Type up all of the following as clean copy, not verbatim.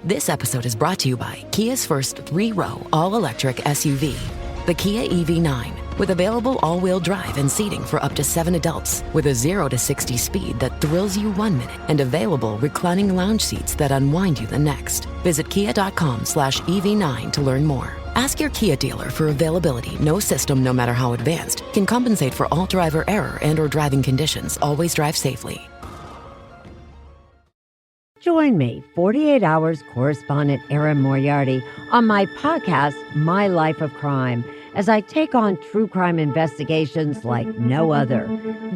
This episode is brought to you by Kia's first 3-row all-electric SUV, the Kia EV9, with available all-wheel drive and seating for up to 7 adults, with a 0 to 60 speed that thrills you 1 minute, and available reclining lounge seats that unwind you the next. Visit kia.com/EV9 to learn more. Ask your Kia dealer for availability. No system, no matter how advanced, can compensate for all driver error and or driving conditions. Always drive safely. Join me, 48 Hours correspondent Erin Moriarty, on my podcast, My Life of Crime, as I take on true crime investigations like no other.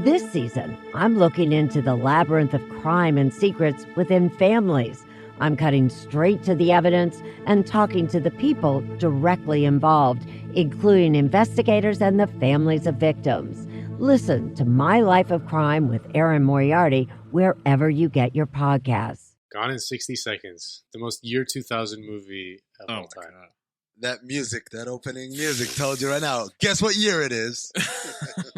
This season, I'm looking into the labyrinth of crime and secrets within families. I'm cutting straight to the evidence and talking to the people directly involved, including investigators and the families of victims. Listen to My Life of Crime with Erin Moriarty wherever you get your podcasts. Gone in 60 Seconds, the most year 2000 movie of all time. God. That music, that opening music told you right now. Guess what year it is?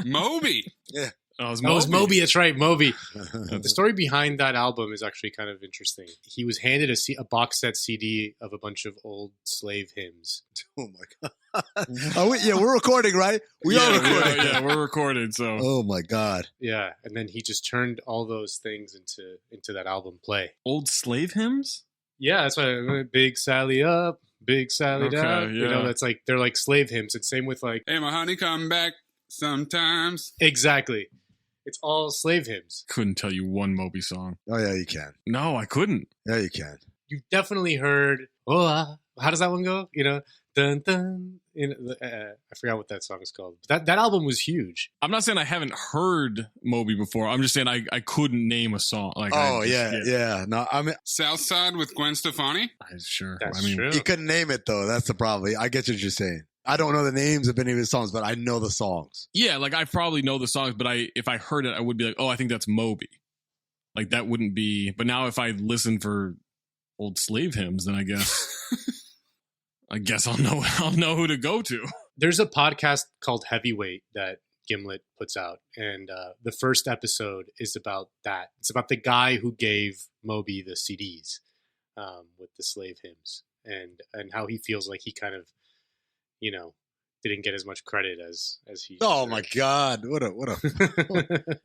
Moby. Yeah. Oh, it was Moby. That's right, Moby. The story behind that album is actually kind of interesting. He was handed a box set CD of a bunch of old slave hymns. Oh, my God. We're recording, right? We are recording. Yeah, we're recorded. So. Oh, my God. Yeah, and then he just turned all those things into that album play. Old slave hymns? Yeah, that's why Big Sally Up, Big Sally Down. Yeah. You know, that's like, they're like slave hymns. And same with like... Hey, my honey, come back sometimes. Exactly. It's all slave hymns. Couldn't tell you one Moby song. Oh, yeah, you can. No, I couldn't. Yeah, you can. You've definitely heard, how does that one go? You know, dun, dun. I forgot what that song is called. That album was huge. I'm not saying I haven't heard Moby before. I'm just saying I couldn't name a song. Like, yeah. No, I mean, Southside with Gwen Stefani? Sure. That's true. You couldn't name it, though. That's the problem. I get what you're saying. I don't know the names of any of his songs, but I know the songs. Yeah, like I probably know the songs, but if I heard it, I would be like, oh, I think that's Moby. Like that wouldn't be. But now if I listen for old slave hymns, then I guess I'll know who to go to. There's a podcast called Heavyweight that Gimlet puts out, and the first episode is about that. It's about the guy who gave Moby the CDs with the slave hymns, and how he feels like he kind of, you know, didn't get as much credit as he. Oh my God! What a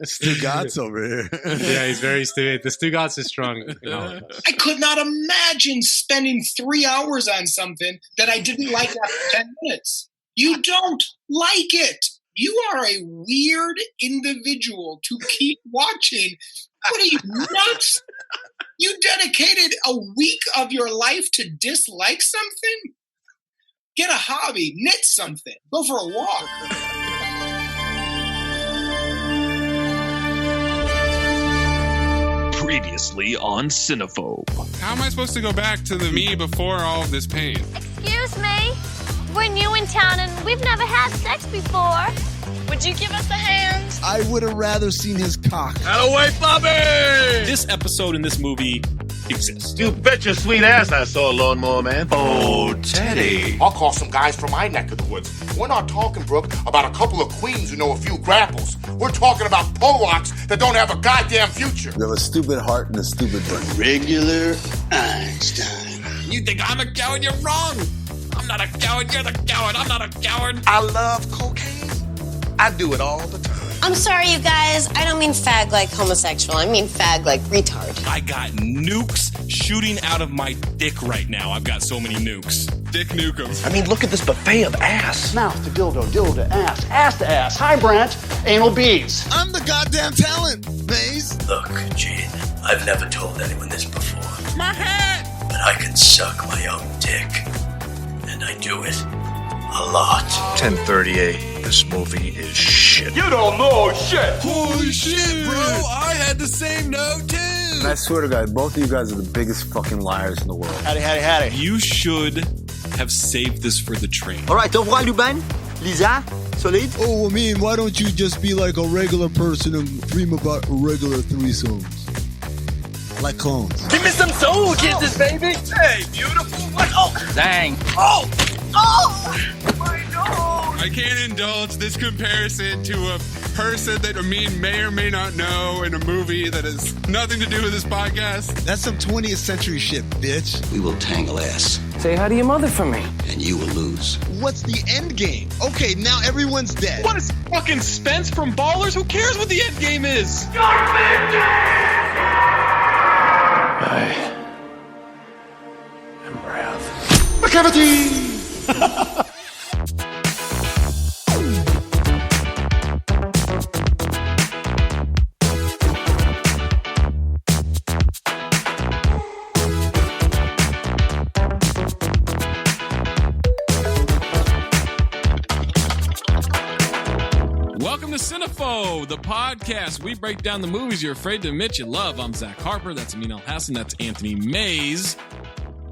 Stugatz over here. Yeah, he's very Stu. The Stugatz is strong. I could not imagine spending 3 hours on something that I didn't like after 10 minutes. You don't like it. You are a weird individual to keep watching. What are you, nuts? You dedicated a week of your life to dislike something? Get a hobby, knit something, go for a walk. Previously on Cinephobe. How am I supposed to go back to the me before all of this pain? Excuse me? We're new in town and we've never had sex before. Would you give us a hand? I would have rather seen his cock. Out of the way, Bobby! This episode in this movie exists. You bet your sweet ass I saw a lawnmower man. Oh, Teddy. I'll call some guys from my neck of the woods. We're not talking, Brooke, about a couple of queens who know a few grapples. We're talking about Polacks that don't have a goddamn future. You have a stupid heart and a stupid brain. Regular Einstein. You think I'm a coward? You're wrong. I'm not a coward. You're the coward. I'm not a coward. I love cocaine. I do it all the time. I'm sorry, you guys. I don't mean fag like homosexual. I mean fag like retard. I got nukes shooting out of my dick right now. I've got so many nukes. Dick Nukem. I mean, look at this buffet of ass. Mouth to dildo to ass to ass. High branch, anal beads. I'm the goddamn talent, Maze. Look, Gene, I've never told anyone this before. My head! But I can suck my own dick. And I do it a lot. 1038. This movie is shit. You don't know shit. Holy shit, bro. I had the same note, too. And I swear to God, both of you guys are the biggest fucking liars in the world. Howdy. You should have saved this for the train. All right, au revoir, Lubin. Lisa, solid. Oh, I mean, why don't you just be like a regular person and dream about regular threesomes? Like clones. Give me some soul kisses, baby. Hey, beautiful. What? Oh, dang. Oh! Oh! My nose. I can't indulge this comparison to a person that Amin may or may not know in a movie that has nothing to do with this podcast. That's some 20th century shit, bitch. We will tangle ass. Say hi to your mother for me. And you will lose. What's the end game? Okay, now everyone's dead. What is fucking Spence from Ballers? Who cares what the end game is? I am Wrath. McCavity! Welcome to Cinephobe, the podcast. We break down the movies you're afraid to admit you love. I'm Zach Harper. That's Amin Hassan. That's Anthony Mayes.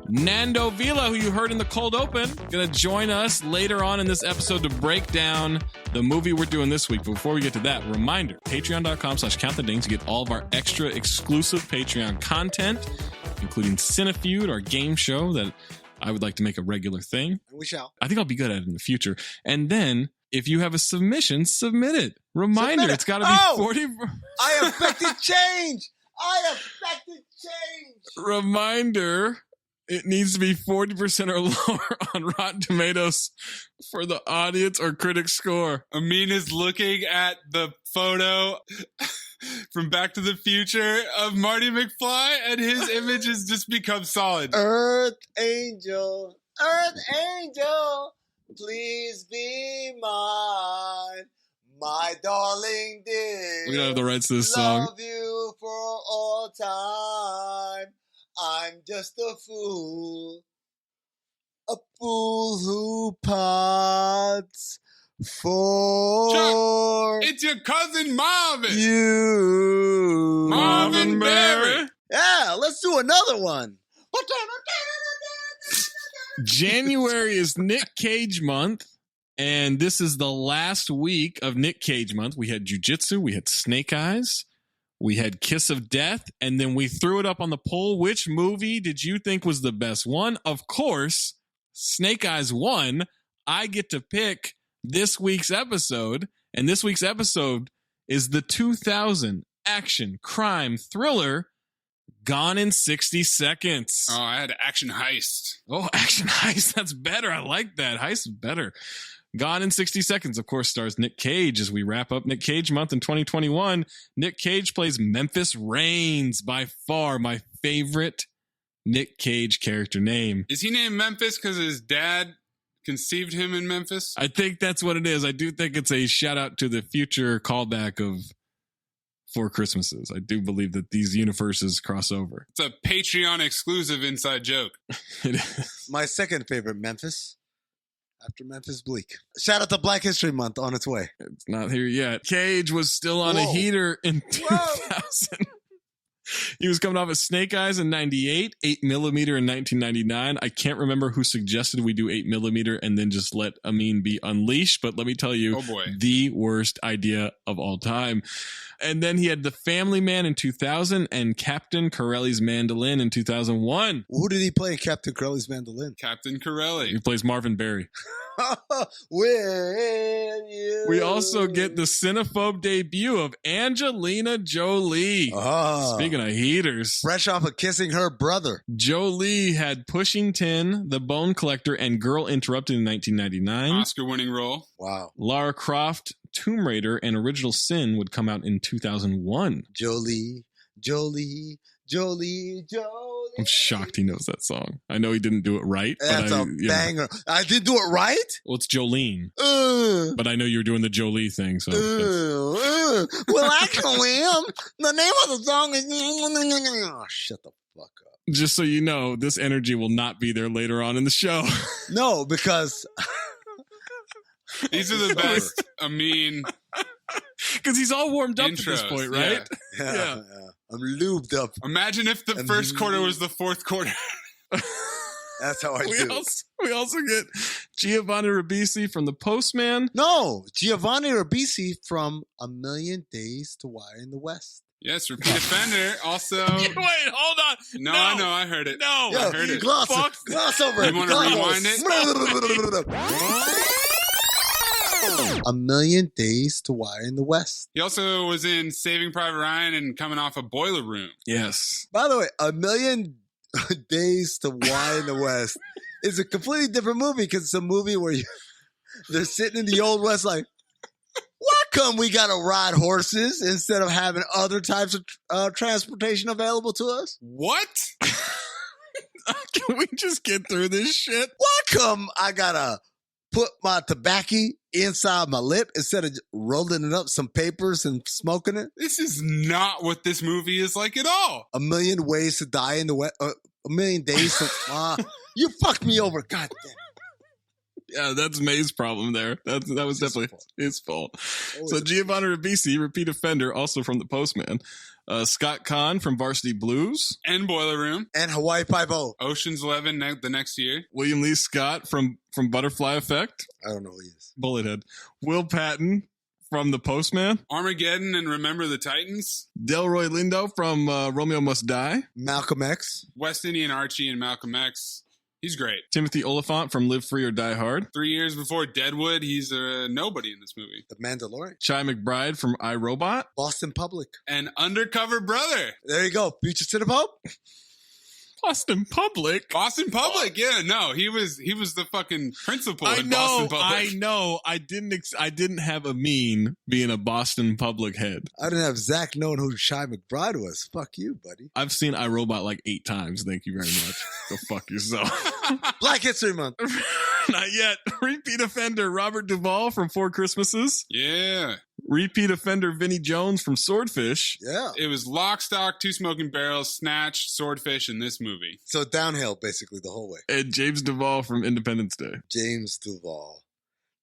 Nando Vila, who you heard in the cold open, going to join us later on in this episode to break down the movie we're doing this week. But before we get to that, reminder, patreon.com/countthedings to get all of our extra exclusive Patreon content, including Cinefeud, our game show that I would like to make a regular thing. We shall. I think I'll be good at it in the future. And then, if you have a submission, submit it. Reminder, it's got to be 40... I affected change! Reminder, it needs to be 40% or lower on Rotten Tomatoes for the audience or critic score. Amin is looking at the photo from Back to the Future of Marty McFly, and his image has just become solid. Earth angel, please be mine, my darling dear. We don't have the rights to this song. Love you for all time. I'm just a fool who pots for Chuck, it's your cousin Marvin. you, Marvin Berry. Yeah, let's do another one. January is Nick Cage month, and this is the last week of Nick Cage month. We had Jiu-Jitsu, we had Snake Eyes, we had Kiss of Death, and then we threw it up on the poll. Which movie did you think was the best one? Of course, Snake Eyes won. I get to pick this week's episode, and this week's episode is the 2000 action crime thriller Gone in 60 Seconds. Oh, I had Action Heist. Oh, Action Heist. That's better. I like that. Heist is better. Gone in 60 Seconds, of course, stars Nick Cage. As we wrap up Nick Cage month in 2021, Nick Cage plays Memphis Reigns, by far my favorite Nick Cage character name. Is he named Memphis because his dad conceived him in Memphis? I think that's what it is. I do think it's a shout out to the future callback of Four Christmases. I do believe that these universes cross over. It's a Patreon exclusive inside joke. It is. My second favorite, Memphis. After Memphis Bleak. Shout out to Black History Month on its way. It's not here yet. Cage was still on a heater in 2000. He was coming off of Snake Eyes in 98, 8mm in 1999. I can't remember who suggested we do 8mm and then just let Amin be unleashed, but let me tell you, the worst idea of all time. And then he had The Family Man in 2000 and Captain Corelli's Mandolin in 2001. Who did he play in Captain Corelli's Mandolin? Captain Corelli. He plays Marvin Berry. With you. We also get the Cinephobe debut of Angelina Jolie. Speaking of heaters. Fresh off of kissing her brother. Jolie had Pushing 10, The Bone Collector, and Girl Interrupted in 1999. Oscar-winning role. Wow. Lara Croft, Tomb Raider, and Original Sin would come out in 2001. Jolie. I'm shocked he knows that song. I know he didn't do it right. That's a banger. I did do it right? Well, it's Jolene. But I know you're doing the Jolie thing. So well, actually, the name of the song is... Oh, shut the fuck up. Just so you know, this energy will not be there later on in the show. No, because... These are the best. Amin... Because he's all warmed up intros, at this point, right? Yeah. I'm lubed up. Imagine if the first quarter was the fourth quarter. That's how I do. We also get Giovanni Ribisi from The Postman. No, Giovanni Ribisi from A Million Days to Wire in the West. Yes, Repeat Offender. Also, wait, hold on. No, I know, I heard it. No, I heard it. Gloss over it. You want to rewind it? A Million Days to Wire in the West. He also was in Saving Private Ryan and coming off a Boiler Room. Yes. By the way, A Million Days to Wire in the West is a completely different movie because it's a movie where they're sitting in the Old West like, why come we got to ride horses instead of having other types of transportation available to us? What? Can we just get through this shit? Why come I got to put my tobacco inside my lip instead of rolling it up some papers and smoking it? This is not what this movie is like at all. A Million Ways to Die in the West. A Million Days to... you fucked me over. God damn it. Yeah, that's May's problem there. That was definitely his fault. So Giovanni Ribisi, repeat offender, also from The Postman. Scott Kahn from Varsity Blues. And Boiler Room. And Hawaii Five-0. Ocean's 11 the next year. William Lee Scott from Butterfly Effect. I don't know who he is. Bullethead. Will Patton from The Postman. Armageddon and Remember the Titans. Delroy Lindo from Romeo Must Die. Malcolm X. West Indian Archie and Malcolm X. He's great. Timothy Oliphant from Live Free or Die Hard. 3 years before Deadwood, he's a nobody in this movie. The Mandalorian. Chai McBride from iRobot. Boston Public. And Undercover Brother. There you go. Future Cinephobe. Boston Public. Boston Public, yeah. No, he was the fucking principal in Boston Public. I know. I didn't have Amin being a Boston Public head. I didn't have Zach knowing who Chai McBride was. Fuck you, buddy. I've seen iRobot like 8 times. Thank you very much. Go fuck yourself. Black History Month. Not yet. Repeat offender Robert Duvall from Four Christmases. Yeah. Repeat offender Vinnie Jones from Swordfish. Yeah. It was Lock, Stock, Two Smoking Barrels, Snatch, Swordfish in this movie. So downhill basically the whole way. And James Duvall from Independence Day. James Duvall.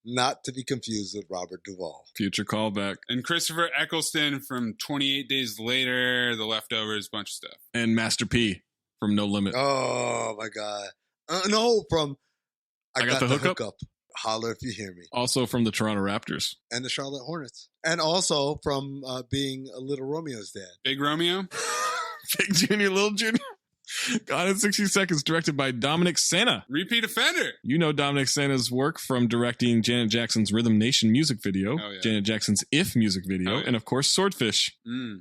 Not to be confused with Robert Duvall. Future callback. And Christopher Eccleston from 28 Days Later, The Leftovers, bunch of stuff. And Master P from No Limit. Oh my God. No, from I got the hookup. Holler if you hear me. Also from the Toronto Raptors. And the Charlotte Hornets. And also from being a Little Romeo's dad. Big Romeo? Big Junior, Little Junior. Gone in 60 Seconds, directed by Dominic Sena. Repeat offender. You know Dominic Sena's work from directing Janet Jackson's Rhythm Nation music video, Janet Jackson's If music video, and of course Swordfish.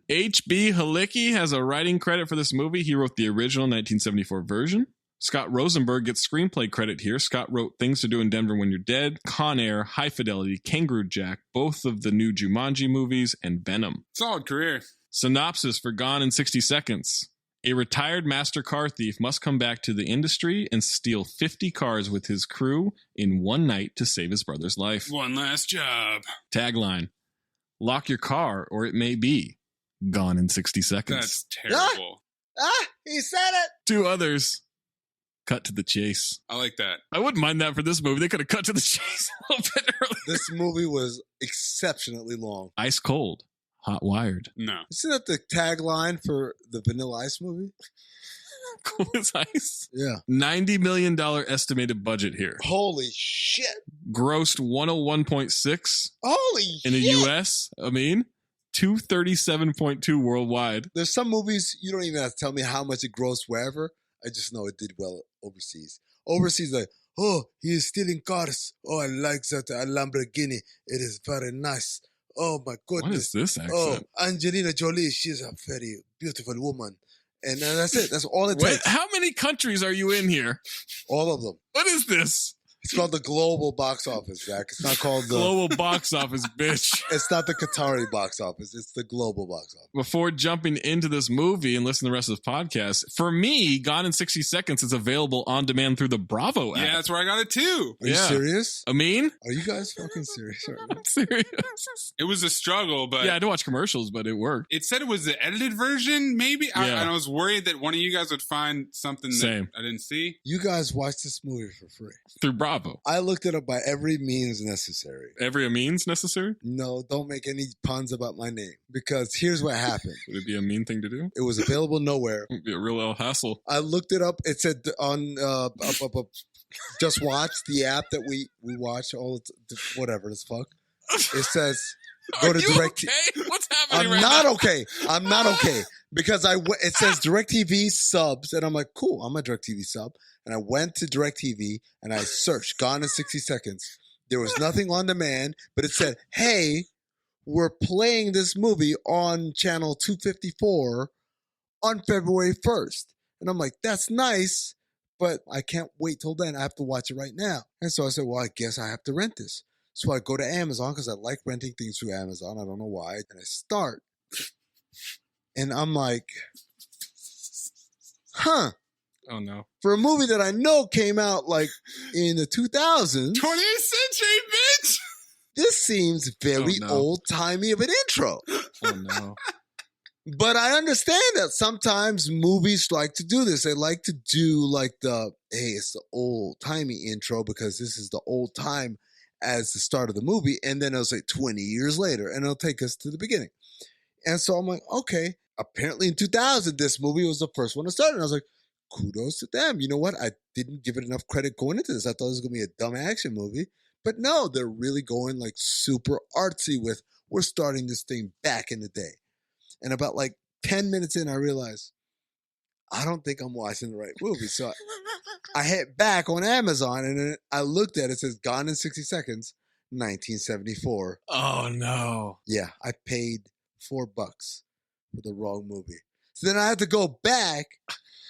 H.B. Halicki has a writing credit for this movie. He wrote the original 1974 version. Scott Rosenberg gets screenplay credit here. Scott wrote Things to Do in Denver When You're Dead, Con Air, High Fidelity, Kangaroo Jack, both of the new Jumanji movies, and Venom. Solid career. Synopsis for Gone in 60 Seconds. A retired master car thief must come back to the industry and steal 50 cars with his crew in one night to save his brother's life. One last job. Tagline. Lock your car or it may be gone in 60 seconds. That's terrible. He said it. 2 others. Cut to the chase. I like that. I wouldn't mind that for this movie. They could have cut to the chase a little bit earlier. This movie was exceptionally long. Ice Cold. Hot Wired. No. Isn't that the tagline for the Vanilla Ice movie? Cool as ice. Yeah. $90 million estimated budget here. Holy shit. Grossed 101.6. Holy in the shit. US. I mean, 237.2 worldwide. There's some movies you don't even have to tell me how much it grossed wherever. I just know it did well overseas. Overseas, like, oh, he is stealing cars. Oh, I like that Lamborghini. It is very nice. Oh, my goodness. What is this accent? Oh, Angelina Jolie, she's a very beautiful woman. And that's it. That's all it takes. How many countries are you in here? All of them. What is this? It's called the global box office, Zach. It's not called the... Global box office, bitch. It's not the Qatari box office. It's the global box office. Before jumping into this movie and listening to the rest of the podcast, for me, Gone in 60 Seconds is available on demand through the Bravo app. Yeah, that's where I got it too. Are you serious? Amin? Are you guys fucking serious? I'm serious. It was a struggle, but... Yeah, I had to watch commercials, but it worked. It said it was the edited version, maybe? Yeah. And I was worried that one of you guys would find something Same. that I didn't see. You guys watch this movie for free. Through Bravo. I looked it up by every means necessary. Every means necessary? No, don't make any puns about my name. Because here's what happened. Would it be a mean thing to do? It was available nowhere. It would be a real hassle. I looked it up. It said on Just Watch, the app that we watch all whatever the fuck. It says go to Direct. Okay? What's happening I'm not okay. I'm not okay because it says DirecTV subs, and I'm like, cool. I'm a DirecTV sub, and I went to DirecTV and I searched Gone in 60 Seconds, There was nothing on demand, but it said, hey, we're playing this movie on channel 254 on February 1st. And I'm like, that's nice, but I can't wait till then. I have to watch it right now. And so I said, well, I guess I have to rent this. So I go to Amazon because I like renting things through Amazon. I don't know why. And I start. And I'm like, huh. Oh, no. For a movie that I know came out like in the 2000s. 20th century, bitch! This seems very old-timey of an intro. Oh, no. But I understand that sometimes movies like to do this. They like to do like it's the old-timey intro because this is the old time as the start of the movie. And then it'll say 20 years later, and it'll take us to the beginning. And so I'm like, okay. Apparently in 2000, this movie was the first one to start. And I was like, kudos to them. You know what? I didn't give it enough credit going into this. I thought it was going to be a dumb action movie. But no, they're really going like super artsy with, we're starting this thing back in the day. And about like 10 minutes in, I realized, I don't think I'm watching the right movie. So I hit back on Amazon and then I looked at it. It says Gone in 60 Seconds, 1974. Oh, no. Yeah, I paid $4 for the wrong movie. So then I had to go back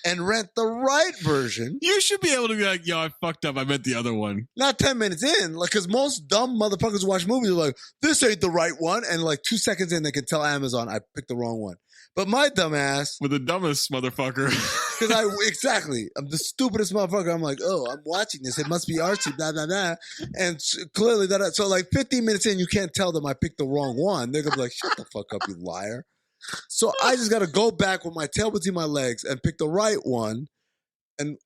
and rent the right version. You should be able to be like, yo, I fucked up. I meant the other one. Not 10 minutes in, like, because most dumb motherfuckers who watch movies are like, this ain't the right one. And like 2 seconds in, they can tell Amazon I picked the wrong one. But my dumb ass. With the dumbest motherfucker. Because exactly. I'm the stupidest motherfucker. I'm like, oh, I'm watching this. It must be artsy, blah, blah, blah. And clearly that. So like 15 minutes in, you can't tell them I picked the wrong one. They're going to be like, shut the fuck up, you liar. So I just got to go back with my tail between my legs and pick the right one and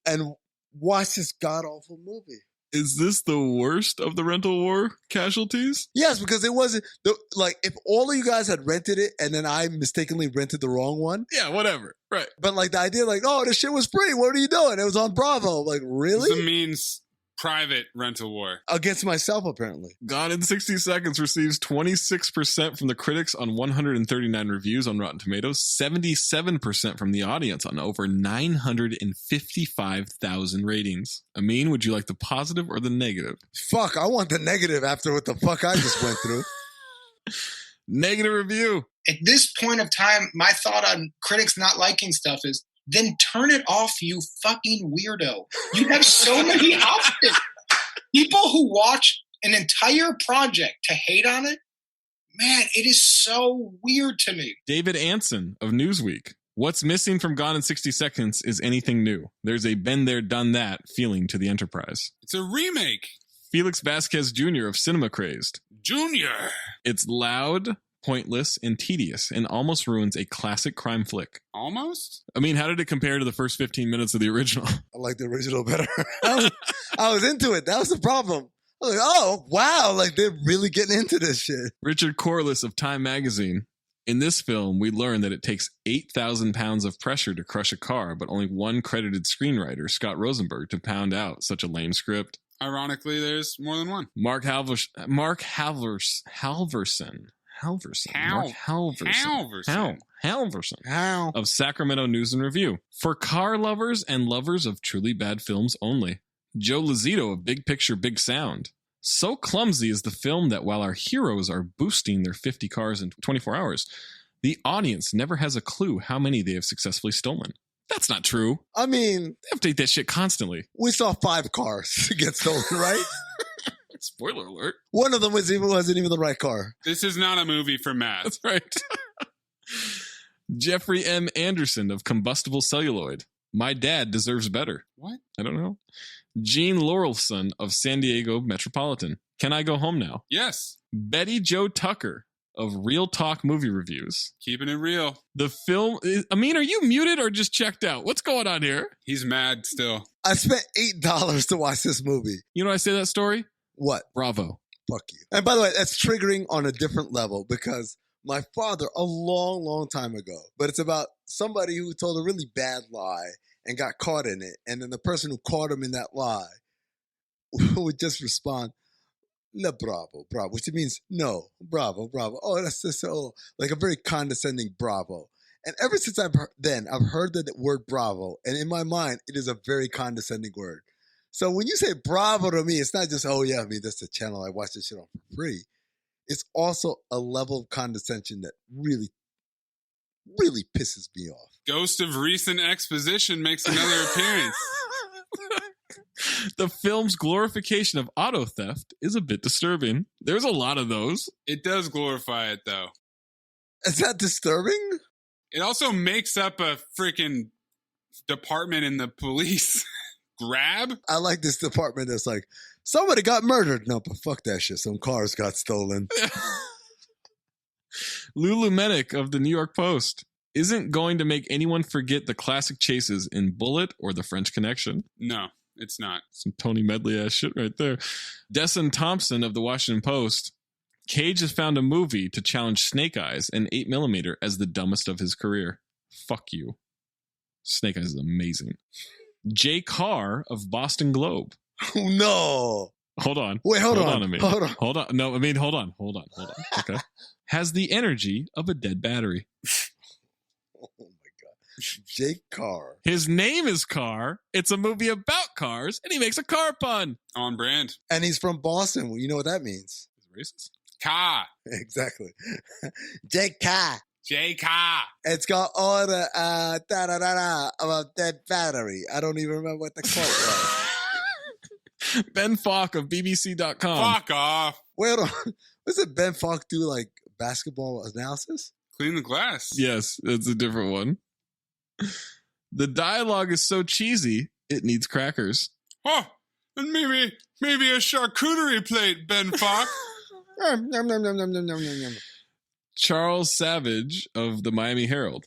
watch this god-awful movie. Is this the worst of the rental war casualties? Yes, because it wasn't, if all of you guys had rented it and then I mistakenly rented the wrong one. Yeah, whatever. Right. But like the idea like, oh, this shit was free. What are you doing? It was on Bravo. Like, really? This means private rental war. Against myself, apparently. Gone in 60 Seconds receives 26% from the critics on 139 reviews on Rotten Tomatoes, 77% from the audience on over 955,000 ratings. Amin, would you like the positive or the negative? Fuck, I want the negative after what the fuck I just went through. Negative review. At this point of time, my thought on critics not liking stuff is, then turn it off, you fucking weirdo. You have so many options. People who watch an entire project to hate on it, man, it is so weird to me. David Anson of Newsweek. What's missing from Gone in 60 Seconds is anything new. There's a been there, done that feeling to the Enterprise. It's a remake. Felix Vasquez Jr. of Cinema Crazed. Junior. It's loud, pointless, and tedious, and almost ruins a classic crime flick. Almost? I mean, how did it compare to the first 15 minutes of the original? I like the original better. I was into it. That was the problem. I was like, oh, wow, like they're really getting into this shit. Richard Corliss of Time Magazine. In this film, we learn that it takes 8,000 pounds of pressure to crush a car, but only one credited screenwriter, Scott Rosenberg, to pound out such a lame script. Ironically, there's more than one. Mark Halverson of Sacramento News and Review. For car lovers and lovers of truly bad films only. Joe Lozito of Big Picture Big Sound. So clumsy is the film that while our heroes are boosting their 50 cars in 24 hours, the audience never has a clue how many they have successfly stolen. That's not true. I mean, they update that shit constantly. We saw 5 cars get stolen, right? Spoiler alert. One of them wasn't even the right car. This is not a movie for Matt. That's right. Jeffrey M. Anderson of Combustible Celluloid. My Dad Deserves Better. What? I don't know. Gene Laurelson of San Diego Metropolitan. Can I Go Home Now? Yes. Betty Jo Tucker of Real Talk Movie Reviews. Keeping it real. The film... Amin, are you muted or just checked out? What's going on here? He's mad still. I spent $8 to watch this movie. You know why I say that story? What? Bravo. Fuck you. And by the way, that's triggering on a different level because my father, a long, long time ago, but it's about somebody who told a really bad lie and got caught in it. And then the person who caught him in that lie would just respond, no, bravo, bravo, which means no, bravo, bravo. Oh, that's just so, like a very condescending bravo. And ever since I've heard the word bravo, and in my mind, it is a very condescending word. So when you say bravo to me, it's not just, oh yeah, I mean, that's the channel I watch this shit on for free. It's also a level of condescension that really, really pisses me off. Ghost of recent exposition makes another appearance. The film's glorification of auto theft is a bit disturbing. There's a lot of those. It does glorify it, though. Is that disturbing? It also makes up a freaking department in the police. Grab? I like this department that's like, somebody got murdered. No, but fuck that shit. Some cars got stolen. Lulu Medic of the New York Post isn't going to make anyone forget the classic chases in Bullet or The French Connection. No, it's not. Some Tony Medley ass shit right there. Desson Thompson of the Washington Post. Cage has found a movie to challenge Snake Eyes and 8mm as the dumbest of his career. Fuck you. Snake Eyes is amazing. Jay Carr of Boston Globe. Oh, no. Hold on. Wait, hold on. Hold on. No, I mean, hold on. Okay. Has the energy of a dead battery. Oh, my God. Jake Carr. His name is Carr. It's a movie about cars, and he makes a car pun. On brand. And he's from Boston. Well, you know what that means. He's racist. Car. Exactly. Jake Carr. J-Car. It's got all the da-da-da-da about dead battery. I don't even remember what the quote was. Ben Falk of BBC.com. Fuck off. Wait on. Was it Ben Falk do like basketball analysis? Clean the glass. Yes, it's a different one. The dialogue is so cheesy, it needs crackers. Oh, and maybe a charcuterie plate, Ben Falk. Yum, yum, yum, yum, yum, yum, yum, yum. Charles Savage of the Miami Herald.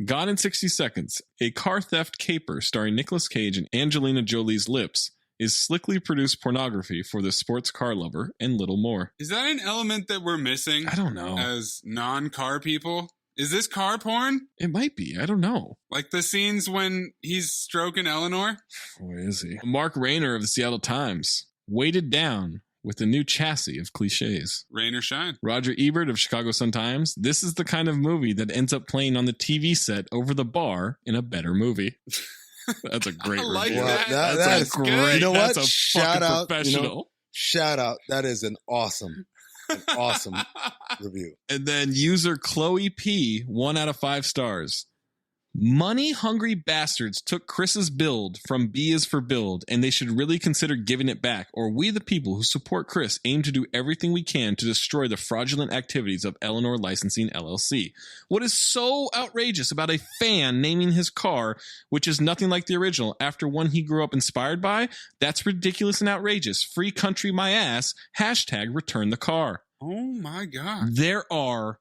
Gone in 60 Seconds, a car theft caper starring Nicolas Cage and Angelina Jolie's lips is slickly produced pornography for the sports car lover and little more. Is that an element that we're missing? I don't know. As non-car people? Is this car porn? It might be. I don't know. Like the scenes when he's stroking Eleanor? Where is he? Mark Rayner of the Seattle Times. Weighted down with a new chassis of cliches. Rain or shine. Roger Ebert of Chicago Sun-Times. This is the kind of movie that ends up playing on the TV set over the bar in a better movie. That's a great review. Like that. That's great. good. You know what? That's a Shout out. professional. Shout out. That is an awesome review. And then user Chloe P, 1 out of 5 stars. Money-hungry bastards took Chris's build from B is for Build, and they should really consider giving it back, or we the people who support Chris aim to do everything we can to destroy the fraudulent activities of Eleanor Licensing LLC. What is so outrageous about a fan naming his car, which is nothing like the original, after one he grew up inspired by? That's ridiculous and outrageous. Free country my ass. Hashtag return the car. Oh my God. There are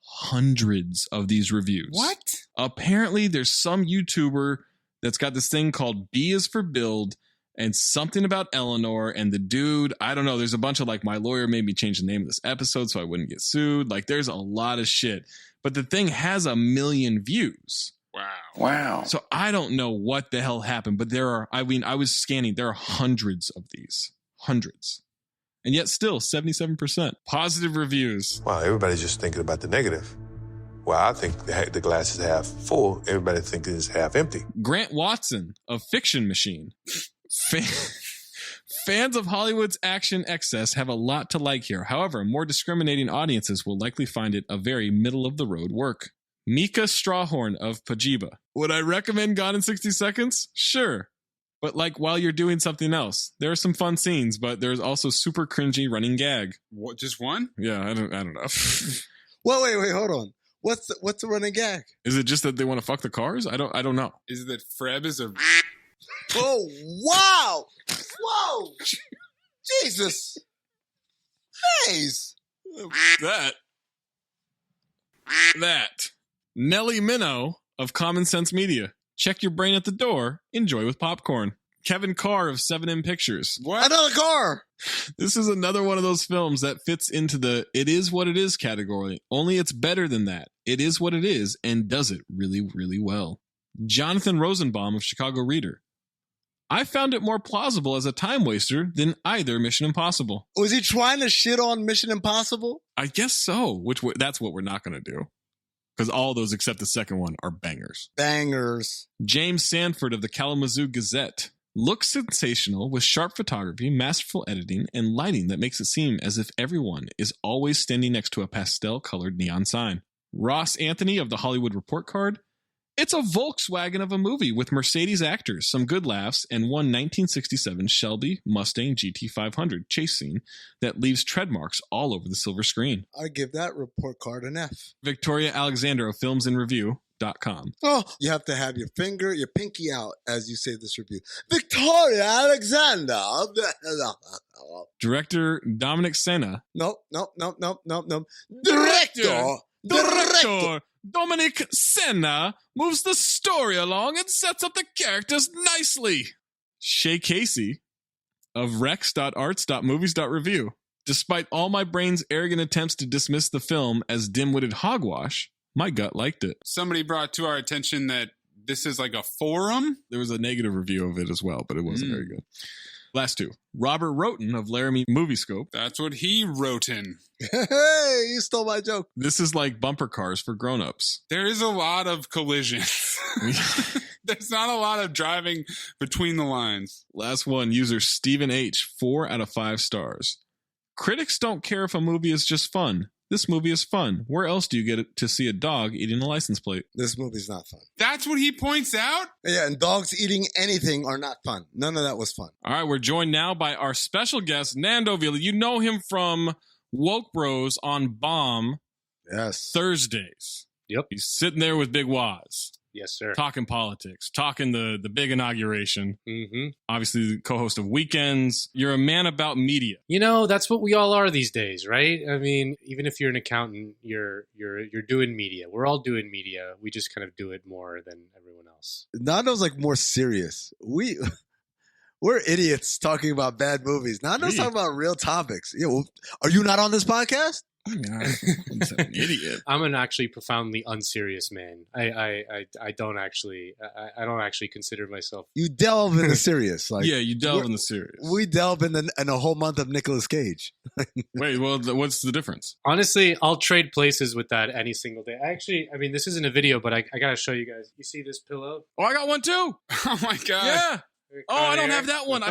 hundreds of these reviews. What? Apparently there's some YouTuber that's got this thing called B is for Build and something about Eleanor, and the dude, I don't know, there's a bunch of like, my lawyer made me change the name of this episode so I wouldn't get sued. Like there's a lot of shit, but the thing has 1 million views. Wow. So I don't know what the hell happened, but there are, I mean, I was scanning, there are hundreds of these. Hundreds. And yet still 77% positive reviews. Wow, everybody's just thinking about the negative. Well, I think the glass is half full. Everybody thinks it's half empty. Grant Watson of Fiction Machine. Fans of Hollywood's action excess have a lot to like here. However, more discriminating audiences will likely find it a very middle-of-the-road work. Mika Strawhorn of Pajiba. Would I recommend Gone in 60 Seconds? Sure. But like while you're doing something else, there are some fun scenes, but there's also super cringy running gag. What? Just one? Yeah, I don't know. Well, wait, hold on. What's the running gag? Is it just that they want to fuck the cars? I don't know. Is it that Freb is a... Oh, wow! Whoa! Jesus! Jeez! That. Nellie Minow of Common Sense Media. Check your brain at the door. Enjoy with popcorn. Kevin Carr of 7M Pictures. What? Another car! This is another one of those films that fits into the it is what it is category. Only it's better than that. It is what it is and does it really, really well. Jonathan Rosenbaum of Chicago Reader. I found it more plausible as a time waster than either Mission Impossible. Was he trying to shit on Mission Impossible? I guess so, that's what we're not going to do. Because all those, except the second one, are bangers. Bangers. James Sanford of the Kalamazoo Gazette. Looks sensational with sharp photography, masterful editing, and lighting that makes it seem as if everyone is always standing next to a pastel-colored neon sign. Ross Anthony of The Hollywood Report Card. It's a Volkswagen of a movie with Mercedes actors, some good laughs, and one 1967 Shelby Mustang GT500 chase scene that leaves tread marks all over the silver screen. I give that report card an F. Victoria Alexander of filmsandreview.com. Oh, you have to have your pinky out as you say this review. Victoria Alexander. Director Dominic Sena. Nope. Director Dominic Sena moves the story along and sets up the characters nicely. Shay Casey of rex.arts.movies.review. Despite all my brain's arrogant attempts to dismiss the film as dim-witted hogwash, my gut liked it. Somebody brought to our attention that this is like a forum. There was a negative review of it as well, but it wasn't very good. Last two. Robert Roten of Laramie Moviescope. That's what he wrote in. Hey, you stole my joke. This is like bumper cars for grown-ups. There is a lot of collisions. There's not a lot of driving between the lines. Last one. User Stephen H. 4 out of 5 stars. Critics don't care if a movie is just fun. This movie is fun. Where else do you get to see a dog eating a license plate? This movie's not fun. That's what he points out? Yeah, and dogs eating anything are not fun. None of that was fun. All right, we're joined now by our special guest, Nando Vila. You know him from Woke Bros on Bomb. Yes. Thursdays. Yep. He's sitting there with Big Waz. Yes, sir. Talking politics, talking the big inauguration. Mm-hmm. Obviously, the co-host of Weekends. You're a man about media. You know, that's what we all are these days, right? I mean, even if you're an accountant, you're doing media. We're all doing media. We just kind of do it more than everyone else. Nando's like more serious. We're idiots talking about bad movies. Nando's talking about real topics. Yeah, well, are you not on this podcast? I mean, I'm an idiot. I'm an actually profoundly unserious man. I don't actually consider myself. You delve in the serious, like yeah, you delve in the serious. We delve in a whole month of Nicolas Cage. Wait, well, what's the difference? Honestly, I'll trade places with that any single day. Actually, I mean, this isn't a video, but I gotta show you guys. You see this pillow? Oh, I got one too. Oh my god! Yeah. Oh, I don't have that one.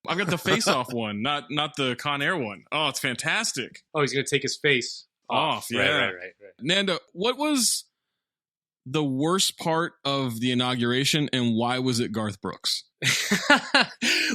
I've got the face-off one, not the Con Air one. Oh, it's fantastic. Oh, he's going to take his face off. Yeah. Right. Nando, what was the worst part of the inauguration and why was it Garth Brooks?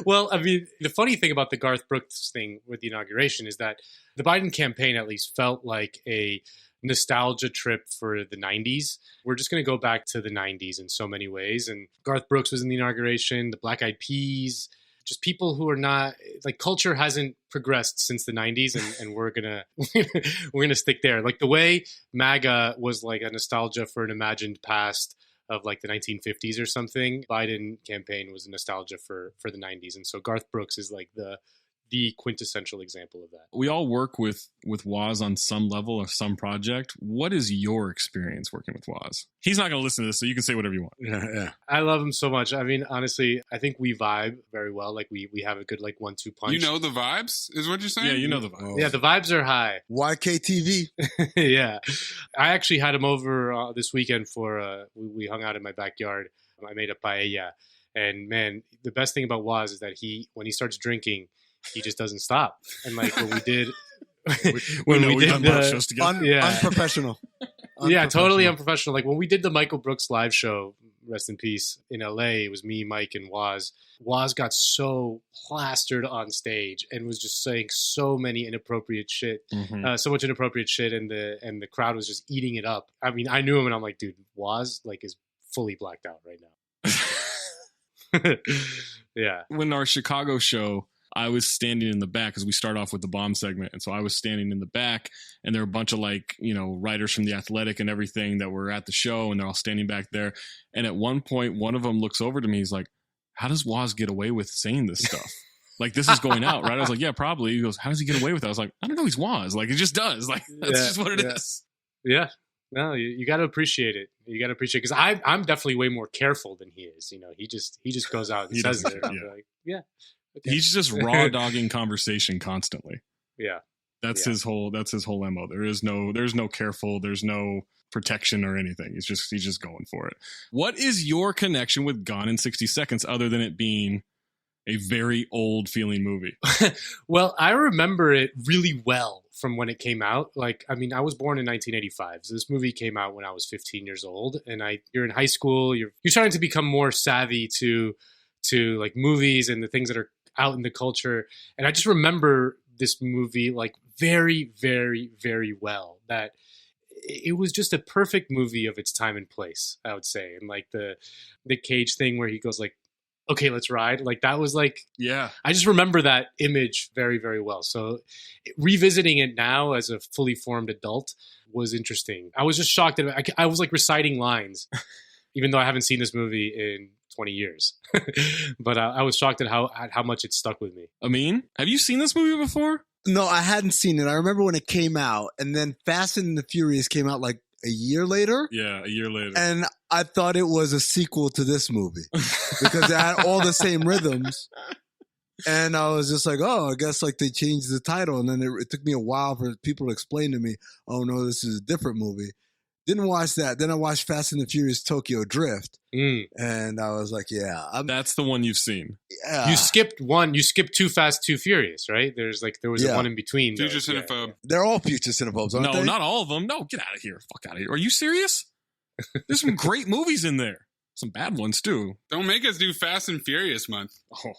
Well, I mean, the funny thing about the Garth Brooks thing with the inauguration is that the Biden campaign at least felt like a nostalgia trip for the 90s. We're just going to go back to the 90s in so many ways. And Garth Brooks was in the inauguration, the Black Eyed Peas, just people who are not like culture hasn't progressed since the 90s and we're gonna stick there. Like the way MAGA was like a nostalgia for an imagined past of like the 1950s or something, Biden campaign was a nostalgia for the 90s. And so Garth Brooks is like the quintessential example of that. We all work with Waz on some level or some project. What is your experience working with Waz? He's not going to listen to this, so you can say whatever you want. Yeah. I love him so much. I mean, honestly, I think we vibe very well. Like we have a good like 1-2 punch. You know the vibes is what you're saying? Yeah, you know the vibes. Yeah, the vibes are high. YKTV. Yeah. I actually had him over this weekend for, we hung out in my backyard. I made a paella. And man, the best thing about Waz is that when he starts drinking, he just doesn't stop. And like when we did, unprofessional. Yeah, totally unprofessional. Like when we did the Michael Brooks live show, rest in peace, in LA, it was me, Mike, and Waz. Waz got so plastered on stage and was just saying so many inappropriate shit, so much inappropriate shit, and the crowd was just eating it up. I mean, I knew him, and I'm like, dude, Waz like is fully blacked out right now. Yeah. When our Chicago show, I was standing in the back because we start off with the bomb segment. And so I was standing in the back and there were a bunch of like, writers from The Athletic and everything that were at the show and they're all standing back there. And at one point, one of them looks over to me. He's like, how does Waz get away with saying this stuff? Like this is going out, right? I was like, yeah, probably. He goes, how does he get away with that? I was like, I don't know. He's Waz. Like it just does. Like that's just what it is. Yeah. No, you got to appreciate it. You got to appreciate it because I'm definitely way more careful than he is. He just goes out and says it. Like, yeah. Okay. He's just raw dogging conversation constantly. Yeah. That's his whole MO. There's no careful, there's no protection or anything. He's just going for it. What is your connection with Gone in 60 Seconds other than it being a very old feeling movie? Well, I remember it really well from when it came out. Like, I mean, I was born in 1985, so this movie came out when I was 15 years old, and you're in high school. You're starting to become more savvy to like movies and the things that are out in the culture. And I just remember this movie like very, very, very well. That it was just a perfect movie of its time and place, I would say. And like the Cage thing where he goes like, okay, let's ride. Like that was like, yeah, I just remember that image very, very well. So revisiting it now as a fully formed adult was interesting. I was just shocked that I was like reciting lines, even though I haven't seen this movie in 20 years. But I was shocked at how much it stuck with me. Amin, have you seen this movie before? No, I hadn't seen it. I remember when it came out, and then Fast and the Furious came out like a year later. Yeah, a year later. And I thought it was a sequel to this movie because it had all the same rhythms. And I was just like, oh, I guess like they changed the title. And then it took me a while for people to explain to me, oh, no, this is a different movie. Didn't watch that. Then I watched Fast and the Furious Tokyo Drift. And I was like, yeah. That's the one you've seen. Yeah. You skipped one. You skipped Too Fast, Too Furious, right? There was a one in between. Future Cinephobe. Yeah. They're all future Cinephobes, aren't they? No, not all of them. No, get out of here. Fuck out of here. Are you serious? There's some great movies in there. Some bad ones, too. Don't make us do Fast and Furious month. Oh.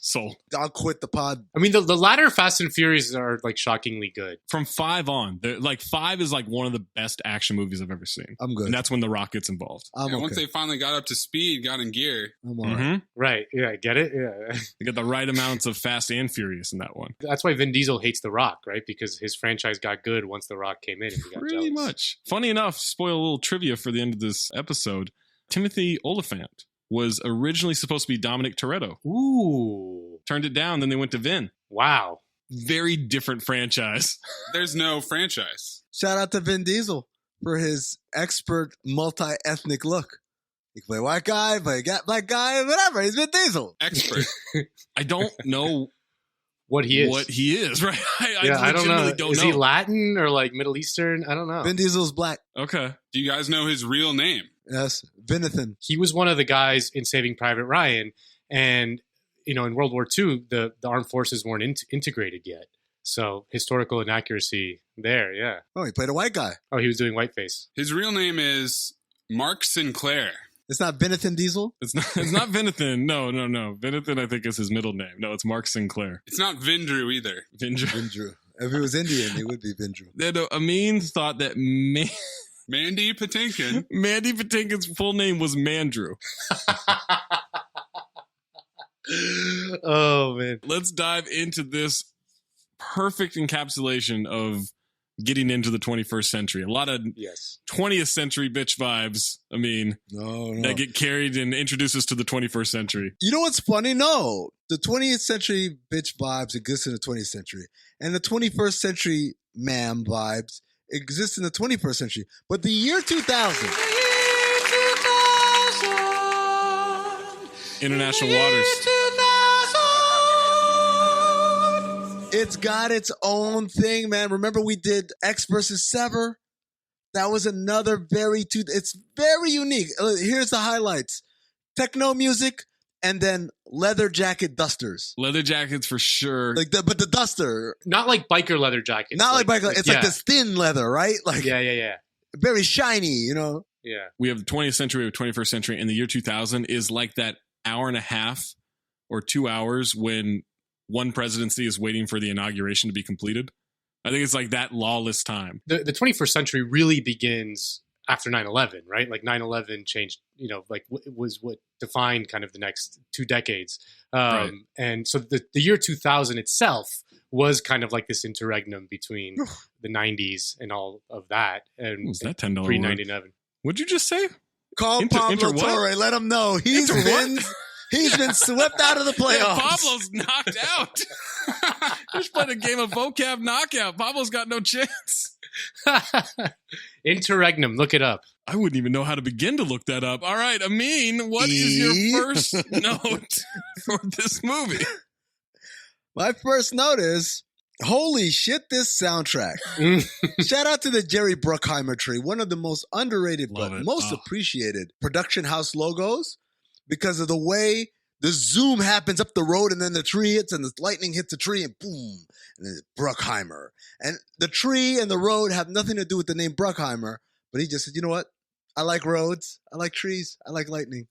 So I'll quit the pod. I mean, the latter Fast and Furious are like shockingly good. From 5 on, like 5 is like one of the best action movies I've ever seen. I'm good. And that's when The Rock gets involved. Yeah, once they finally got up to speed, got in gear. I'm all right. Right. Yeah. Get it? Yeah. They got the right amounts of Fast and Furious in that one. That's why Vin Diesel hates The Rock, right? Because his franchise got good once The Rock came in and he got Pretty jealous. much. Funny enough, spoil a little trivia for the end of this episode. Timothy Olyphant was originally supposed to be Dominic Toretto. Ooh. Turned it down, then they went to Vin. Wow. Very different franchise. There's no franchise. Shout out to Vin Diesel for his expert multi-ethnic look. He can play white guy, play black guy, whatever. He's Vin Diesel. Expert. I don't know what he is. Right? I don't know. Is he Latin or like Middle Eastern? I don't know. Vin Diesel's black. Okay. Do you guys know his real name? Yes, Vinathan. He was one of the guys in Saving Private Ryan, and you know, in World War II, the armed forces weren't integrated yet. So historical inaccuracy there, yeah. Oh, he played a white guy. Oh, he was doing whiteface. His real name is Mark Sinclair. It's not Vinathan Diesel? It's not Vinathan. No. Vinathan, I think, is his middle name. No, it's Mark Sinclair. It's not Vindru either. Vindru. If it was Indian, it would be Vindru. Amin thought that Mandy Patinkin. Mandy Patinkin's full name was Mandrew. Oh, man. Let's dive into this perfect encapsulation of getting into the 21st century. A lot of 20th century bitch vibes, I mean, that get carried and introduce us to the 21st century. You know what's funny? No. The 20th century bitch vibes exist in the 20th century. And the 21st century ma'am vibes exist in the 21st century. But the year 2000... International waters. It's got its own thing, man. Remember we did X versus Sever? That was another it's very unique. Here's the highlights. Techno music and then leather jacket dusters. Leather jackets for sure. But the duster. Not like biker leather jackets. Not like biker. It's like this thin leather, right? Like Yeah. Very shiny, you know? Yeah. We have the 20th century, we have 21st century, and the year 2000 is like that hour and a half or 2 hours when one presidency is waiting for the inauguration to be completed. I think it's like that lawless time. The 21st century really begins after 9/11, right? Like 9/11 changed, you know, like was what defined kind of the next 2 decades. Right. And so the year 2000 itself was kind of like this interregnum between the 90s and all of that. And was that $10 pre-9/11? What'd you just say? Call Pablo Torre. Let him know. He's been swept out of the playoffs. Yeah, Pablo's knocked out. Just played a game of vocab knockout. Pablo's got no chance. Interregnum. Look it up. I wouldn't even know how to begin to look that up. All right, Amin, what is your first note for this movie? My first note is Holy shit, this soundtrack. Shout out to the Jerry Bruckheimer tree, one of the most underrated but most appreciated production house logos because of the way the zoom happens up the road and then the tree hits and the lightning hits the tree and boom, and then Bruckheimer. And the tree and the road have nothing to do with the name Bruckheimer, but he just said, you know what? I like roads. I like trees. I like lightning.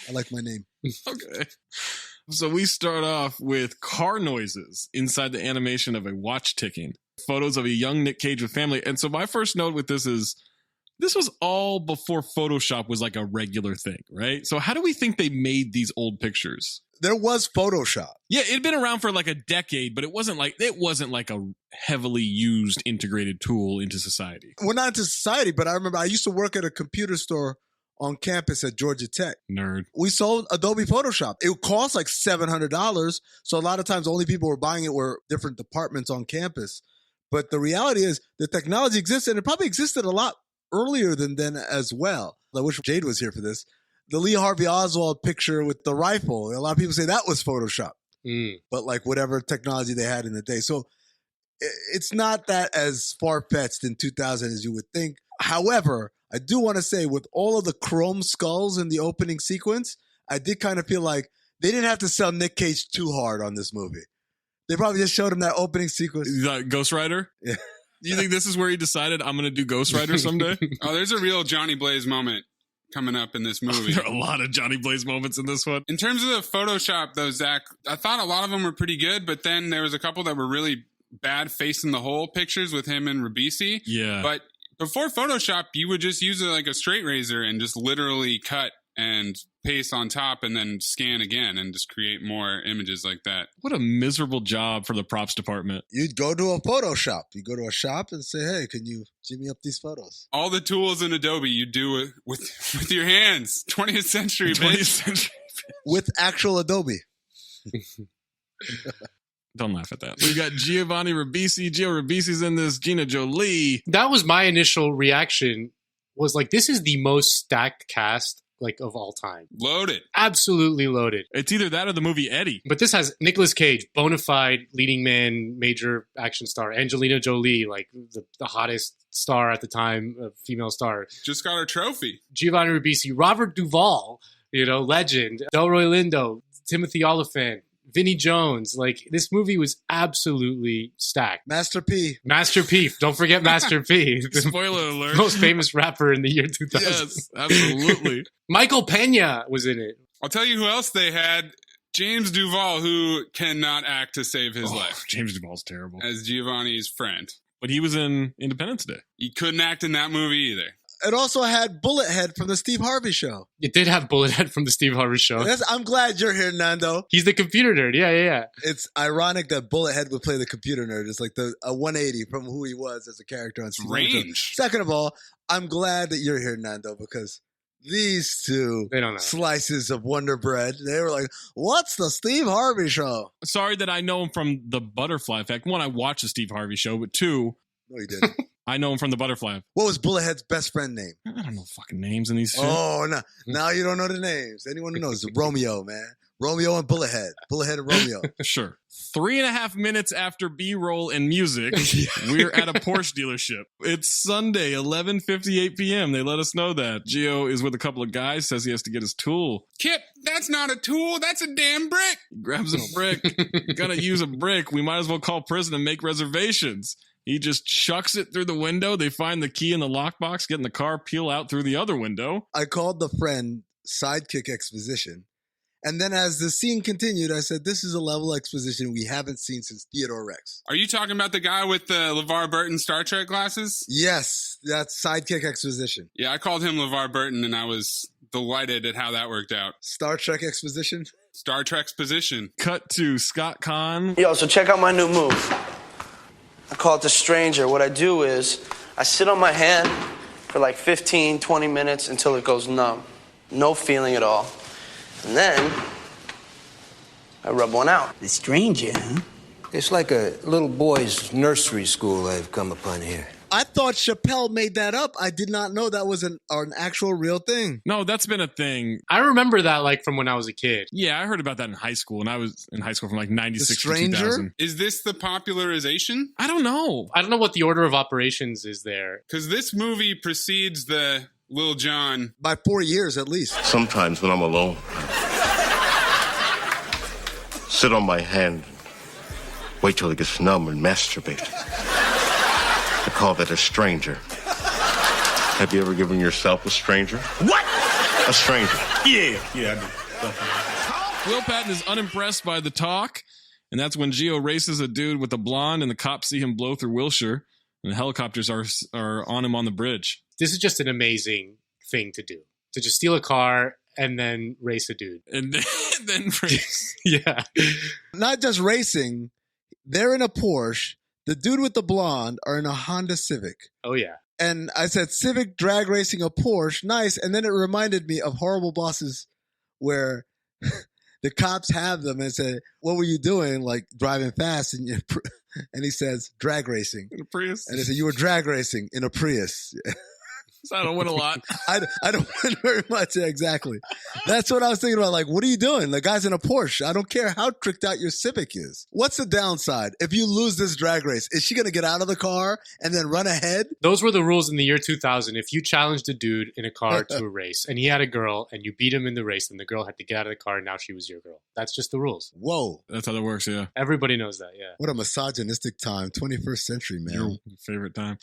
I like my name. Okay. So we start off with car noises inside the animation of a watch ticking. Photos of a young Nick Cage with family. And so my first note with this is, this was all before Photoshop was like a regular thing, right? So how do we think they made these old pictures? There was Photoshop. Yeah, it'd been around for like a decade, but it wasn't like a heavily used integrated tool into society. Well, not into society, but I remember I used to work at a computer store on campus at Georgia Tech. Nerd. We sold Adobe Photoshop. It would cost like $700. So a lot of times the only people who were buying it were different departments on campus. But the reality is the technology exists, and it probably existed a lot earlier than then as well. I wish Jade was here for this. The Lee Harvey Oswald picture with the rifle. A lot of people say that was Photoshop. But like whatever technology they had in the day. So it's not that as far-fetched in 2000 as you would think. However, I do want to say with all of the chrome skulls in the opening sequence, I did kind of feel like they didn't have to sell Nick Cage too hard on this movie. They probably just showed him that opening sequence. Ghost Rider? Yeah. Do you think this is where he decided, I'm going to do Ghost Rider someday? Oh, there's a real Johnny Blaze moment coming up in this movie. There are a lot of Johnny Blaze moments in this one. In terms of the Photoshop, though, Zach, I thought a lot of them were pretty good, but then there was a couple that were really bad face in the hole pictures with him and Ribisi. Yeah. But before Photoshop, you would just use like a straight razor and just literally cut and paste on top and then scan again and just create more images like that. What a miserable job for the props department. You'd go to a Photoshop. You go to a shop and say, hey, can you jimmy up these photos? All the tools in Adobe, you do it with your hands. 20th century, 20th century. With actual Adobe. Don't laugh at that. We've got Giovanni Ribisi. Gio Ribisi's in this. Gina Jolie. That was my initial reaction, was like, this is the most stacked cast like of all time. Loaded. Absolutely loaded. It's either that or the movie Eddie. But this has Nicolas Cage, bona fide leading man, major action star. Angelina Jolie, like the hottest star at the time, female star. Just got her trophy. Giovanni Ribisi, Robert Duvall, legend. Delroy Lindo, Timothy Olyphant, Vinnie Jones. Like, this movie was absolutely stacked. Master P. Don't forget Master P. Spoiler alert. Most famous rapper in the year 2000. Yes, absolutely. Michael Pena was in it. I'll tell you who else they had. James Duvall, who cannot act to save his life. James Duvall's terrible. As Giovanni's friend. But he was in Independence Day. He couldn't act in that movie either. It also had Bullethead from the Steve Harvey Show. It did have Bullethead from the Steve Harvey Show. I'm glad you're here, Nando. He's the computer nerd. Yeah. It's ironic that Bullethead would play the computer nerd. It's like a 180 from who he was as a character on Steve Harvey Show. Second of all, I'm glad that you're here, Nando, because these two slices of Wonder Bread, they were like, what's the Steve Harvey Show? Sorry that I know him from the Butterfly Effect. One, I watched the Steve Harvey Show, but two... No, you didn't. I know him from the Butterfly. What was Bullethead's best friend name? I don't know fucking names in these shit. Oh, no. Now you don't know the names. Anyone who knows Romeo, man. Romeo and Bullethead. Bullethead and Romeo. Sure. 3.5 minutes after B-roll and music, we're at a Porsche dealership. It's Sunday, 11:58 p.m. They let us know that. Gio is with a couple of guys, says he has to get his tool. Kip, that's not a tool. That's a damn brick. He grabs a brick. Gonna use a brick. We might as well call prison and make reservations. He just chucks it through the window. They find the key in the lockbox, get in the car, peel out through the other window. I called the friend sidekick exposition. And then as the scene continued, I said, this is a level of exposition we haven't seen since Theodore Rex. Are you talking about the guy with the LeVar Burton Star Trek glasses? Yes, that's sidekick exposition. Yeah, I called him LeVar Burton, and I was delighted at how that worked out. Star Trek exposition? Star Trek's position. Cut to Scott Conn. Yo, so check out my new move. I call it the Stranger. What I do is I sit on my hand for like 15, 20 minutes until it goes numb. No feeling at all. And then I rub one out. The Stranger, huh? It's like a little boy's nursery school I've come upon here. I thought Chappelle made that up. I did not know that was an actual real thing. No, that's been a thing. I remember that like from when I was a kid. Yeah, I heard about that in high school, and I was in high school from like 96 to Stranger? 2000. Is this the popularization? I don't know. I don't know what the order of operations is there. Because this movie precedes the Lil Jon. By 4 years at least. Sometimes when I'm alone, sit on my hand, wait till it gets numb and masturbate. I call that a stranger. Have you ever given yourself a stranger? What? A stranger. Yeah, I do. Will Patton is unimpressed by the talk, and that's when Gio races a dude with a blonde, and the cops see him blow through Wilshire, and the helicopters are on him on the bridge. This is just an amazing thing to do. To just steal a car and then race a dude. And then race. Yeah. Not just racing. They're in a Porsche. The dude with the blonde are in a Honda Civic. Oh, yeah. And I said, Civic drag racing a Porsche. Nice. And then it reminded me of Horrible Bosses where the cops have them and say, what were you doing? Like driving fast. And he says, drag racing. In a Prius. And they say, you were drag racing in a Prius. So I don't win a lot. I don't win very much. Yeah, exactly. That's what I was thinking about. Like, what are you doing? The guy's in a Porsche. I don't care how tricked out your Civic is. What's the downside? If you lose this drag race, is she going to get out of the car and then run ahead? Those were the rules in the year 2000. If you challenged a dude in a car to a race and he had a girl and you beat him in the race, then the girl had to get out of the car and now she was your girl. That's just the rules. Whoa. That's how that works, yeah. Everybody knows that, yeah. What a misogynistic time. 21st century, man. Your favorite time.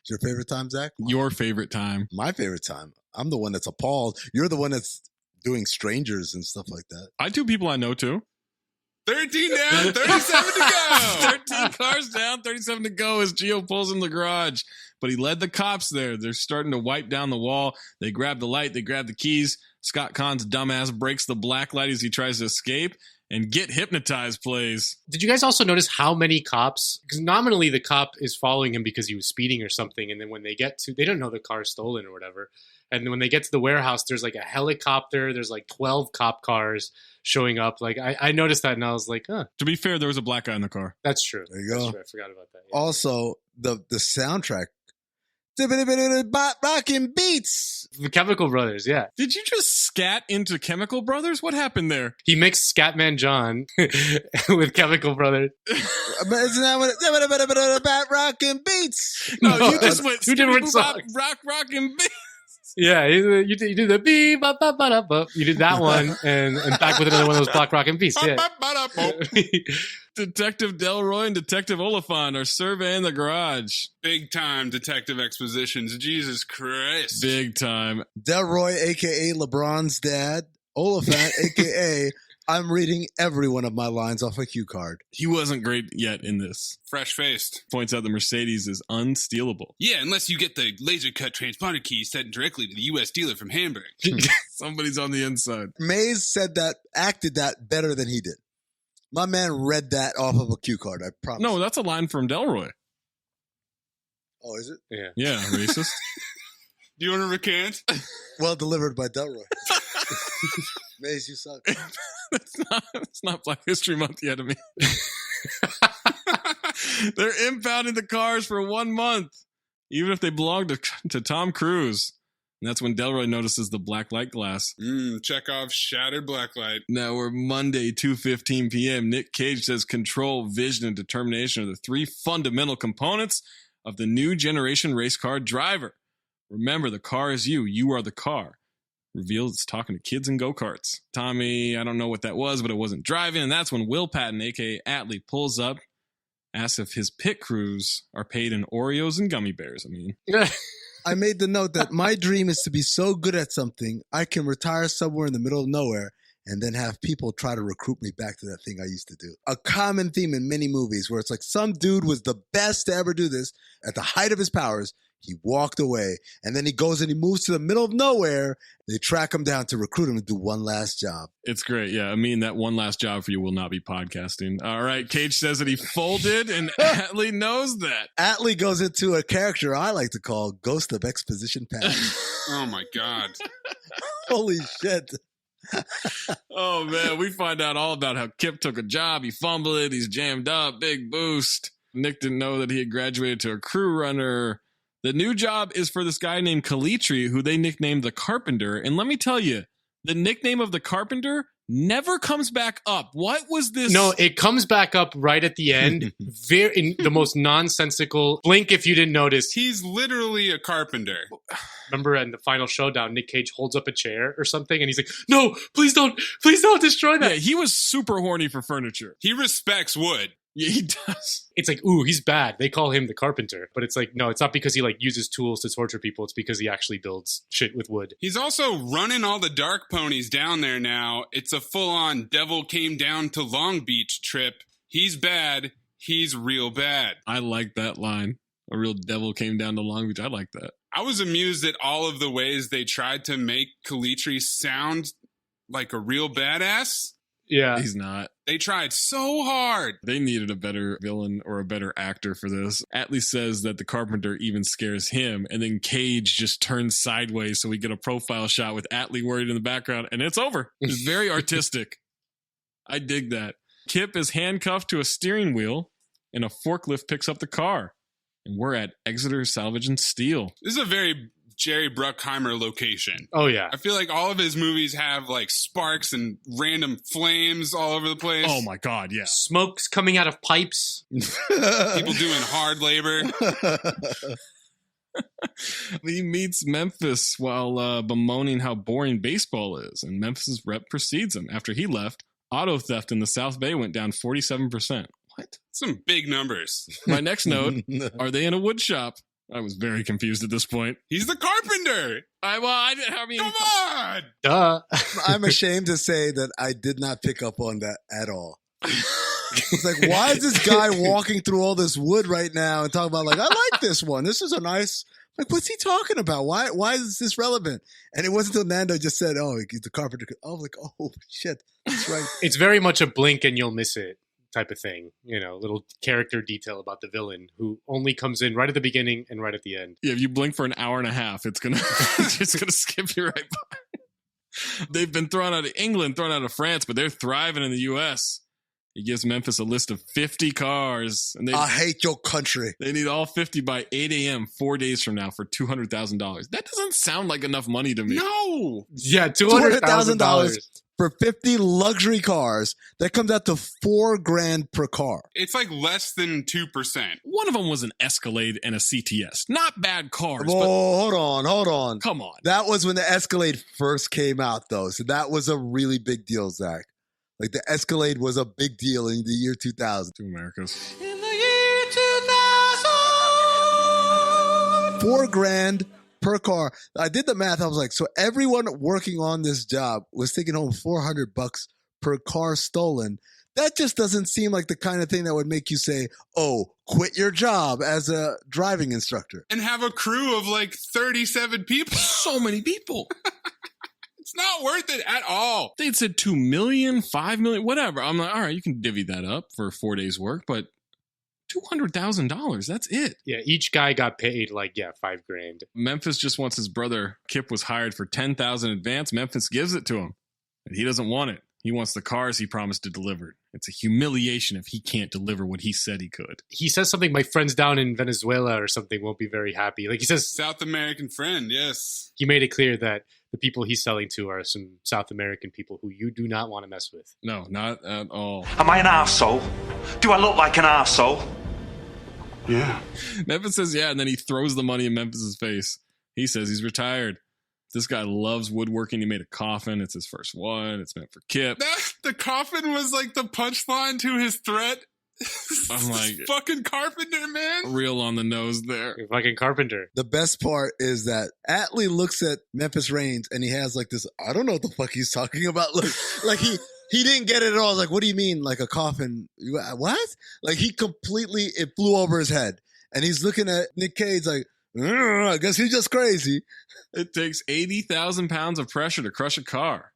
Your favorite time, Zach? Your favorite time. My favorite time. I'm the one that's appalled. You're the one that's doing strangers and stuff like that. I do people I know too. 13 down, 37 to go. 13 cars down, 37 to go as Gio pulls in the garage. But he led the cops there. They're starting to wipe down the wall. They grab the light. They grab the keys. Scott Kahn's dumbass breaks the black light as he tries to escape. And Get Hypnotized plays. Did you guys also notice how many cops? Because nominally the cop is following him because he was speeding or something. And then when they get to, they don't know the car is stolen or whatever. And then when they get to the warehouse, there's like a helicopter. There's like 12 cop cars showing up. Like I noticed that and I was like, huh. To be fair, there was a black guy in the car. That's true. There you go. That's true. I forgot about that. Yeah. Also, the soundtrack. Rockin' beats. The Chemical Brothers, yeah. Did you just scat into Chemical Brothers? What happened there? He mixed Scatman John with Chemical Brothers. Isn't that what rockin' beats? No, you just went two different songs. Rockin' beats. Yeah, you did the beep, ba, ba, ba, da, ba. You did that one, and back with another one of those Black Rockin' Beats. Yeah. Detective Delroy and Detective Oliphant are surveying the garage. Big time detective expositions. Jesus Christ. Big time. Delroy, a.k.a. LeBron's dad. Oliphant, a.k.a. I'm reading every one of my lines off a cue card. He wasn't great yet in this. Fresh-faced. Points out the Mercedes is unstealable. Yeah, unless you get the laser-cut transponder key sent directly to the U.S. dealer from Hamburg. Somebody's on the inside. Mays acted that better than he did. My man read that off of a cue card, I promise. No, that's a line from Delroy. Oh, is it? Yeah. Yeah, racist. Do you want to recant? Well delivered by Delroy. Mays, you suck. It's not Black History Month yet, I mean. They're impounding the cars for 1 month, even if they belong to Tom Cruise. And that's when Delroy notices the black light glass. Chekhov's shattered black light. Now we're Monday, 2:15 p.m. Nick Cage says control, vision, and determination are the three fundamental components of the new generation race car driver. Remember, the car is you. You are the car. Reveals it's talking to kids in go-karts. Tommy, I don't know what that was, but it wasn't driving. And that's when Will Patton, a.k.a. Atlee, pulls up, asks if his pit crews are paid in Oreos and gummy bears. I mean... I made the note that my dream is to be so good at something, I can retire somewhere in the middle of nowhere and then have people try to recruit me back to that thing I used to do. A common theme in many movies where it's like some dude was the best to ever do this. At the height of his powers, he walked away. And then he goes and he moves to the middle of nowhere. They track him down to recruit him to do one last job. It's great. Yeah, I mean, that one last job for you will not be podcasting. All right, Cage says that he folded, and Atlee knows that. Atlee goes into a character I like to call Ghost of Exposition Pass. Oh, my God. Holy shit. Oh, man, we find out all about how Kip took a job. He fumbled it. He's jammed up. Big boost. Nick didn't know that he had graduated to a crew runner. The new job is for this guy named Calitri, who they nicknamed the Carpenter. And let me tell you, the nickname of the Carpenter never comes back up. What was this? No, it comes back up right at the end. In the most nonsensical blink if you didn't notice. He's literally a carpenter. Remember in the final showdown, Nick Cage holds up a chair or something and he's like, no, please don't destroy that. Yeah, he was super horny for furniture. He respects wood. Yeah, he does. It's like, ooh, he's bad. They call him the Carpenter. But it's like, no, it's not because he like uses tools to torture people. It's because he actually builds shit with wood. He's also running all the dark ponies down there now. It's a full-on devil came down to Long Beach trip. He's bad. He's real bad. I like that line. A real devil came down to Long Beach. I like that. I was amused at all of the ways they tried to make Calitri sound like a real badass. Yeah. He's not. They tried so hard. They needed a better villain or a better actor for this. Atlee says that the Carpenter even scares him, and then Cage just turns sideways so we get a profile shot with Atlee worried in the background, and it's over. It's very artistic. I dig that. Kip is handcuffed to a steering wheel, and a forklift picks up the car. And we're at Exeter Salvage and Steel. This is a very Jerry Bruckheimer location. Oh, yeah. I feel like all of his movies have like sparks and random flames all over the place. Oh my God, yeah. Smoke's coming out of pipes. People doing hard labor. He meets Memphis while bemoaning how boring baseball is, and Memphis' rep precedes him. After he left, auto theft in the South Bay went down 47%. What? Some big numbers. My next note, are they in a wood shop? I was very confused at this point. He's the carpenter. I mean, come on. Duh. I'm ashamed to say that I did not pick up on that at all. It's like, why is this guy walking through all this wood right now and talking about like, I like this one. This is a nice, like, what's he talking about? Why is this relevant? And it wasn't until Nando just said, oh, he's the carpenter. I was like, oh shit, that's right. It's very much a blink and you'll miss it type of thing, little character detail about the villain who only comes in right at the beginning and right at the end. Yeah, if you blink for an hour and a half, it's gonna skip you right by. They've been thrown out of England, thrown out of France, but they're thriving in the U.S. He gives Memphis a list of 50 cars, and I hate your country. They need all 50 by 8 a.m. 4 days from now for $200,000. That doesn't sound like enough money to me. No. Yeah, $200,000 for 50 luxury cars. That comes out to $4,000 per car. It's like less than 2%. One of them was an Escalade and a CTS. Not bad cars. Oh, but hold on. Come on. That was when the Escalade first came out, though. So that was a really big deal, Zach. Like, the Escalade was a big deal in the year 2000. Two Americas. In the year 2000! $4,000 per car. I did the math. I was like, so everyone working on this job was taking home $400 per car stolen. That just doesn't seem like the kind of thing that would make you say, oh, quit your job as a driving instructor. And have a crew of like 37 people. So many people. It's not worth it at all. They'd said 2 million, 5 million, whatever. I'm like, all right, you can divvy that up for 4 days work, but $200,000, that's it. Yeah, each guy got paid $5,000. Memphis just wants his brother. Kip was hired for $10,000 advance. Memphis gives it to him, and he doesn't want it. He wants the cars he promised to deliver. It's a humiliation if he can't deliver what he said he could. He says something, my friends down in Venezuela or something won't be very happy. Like he says, South American friend, yes. He made it clear that the people he's selling to are some South American people who you do not want to mess with. No, not at all. Am I an arsehole? Do I look like an arsehole? Yeah. Memphis says yeah, and then he throws the money in Memphis's face. He says he's retired. This guy loves woodworking. He made a coffin. It's his first one. It's meant for Kip. The coffin was like the punchline to his threat. I'm like, fucking carpenter, man. Real on the nose there. You're fucking carpenter. The best part is that Atlee looks at Memphis Reigns and he has like this, I don't know what the fuck he's talking about. Look, like he didn't get it at all. Like, what do you mean? Like a coffin? What? Like it flew over his head. And he's looking at Nick Cage like, I guess he's just crazy. It takes 80,000 pounds of pressure to crush a car.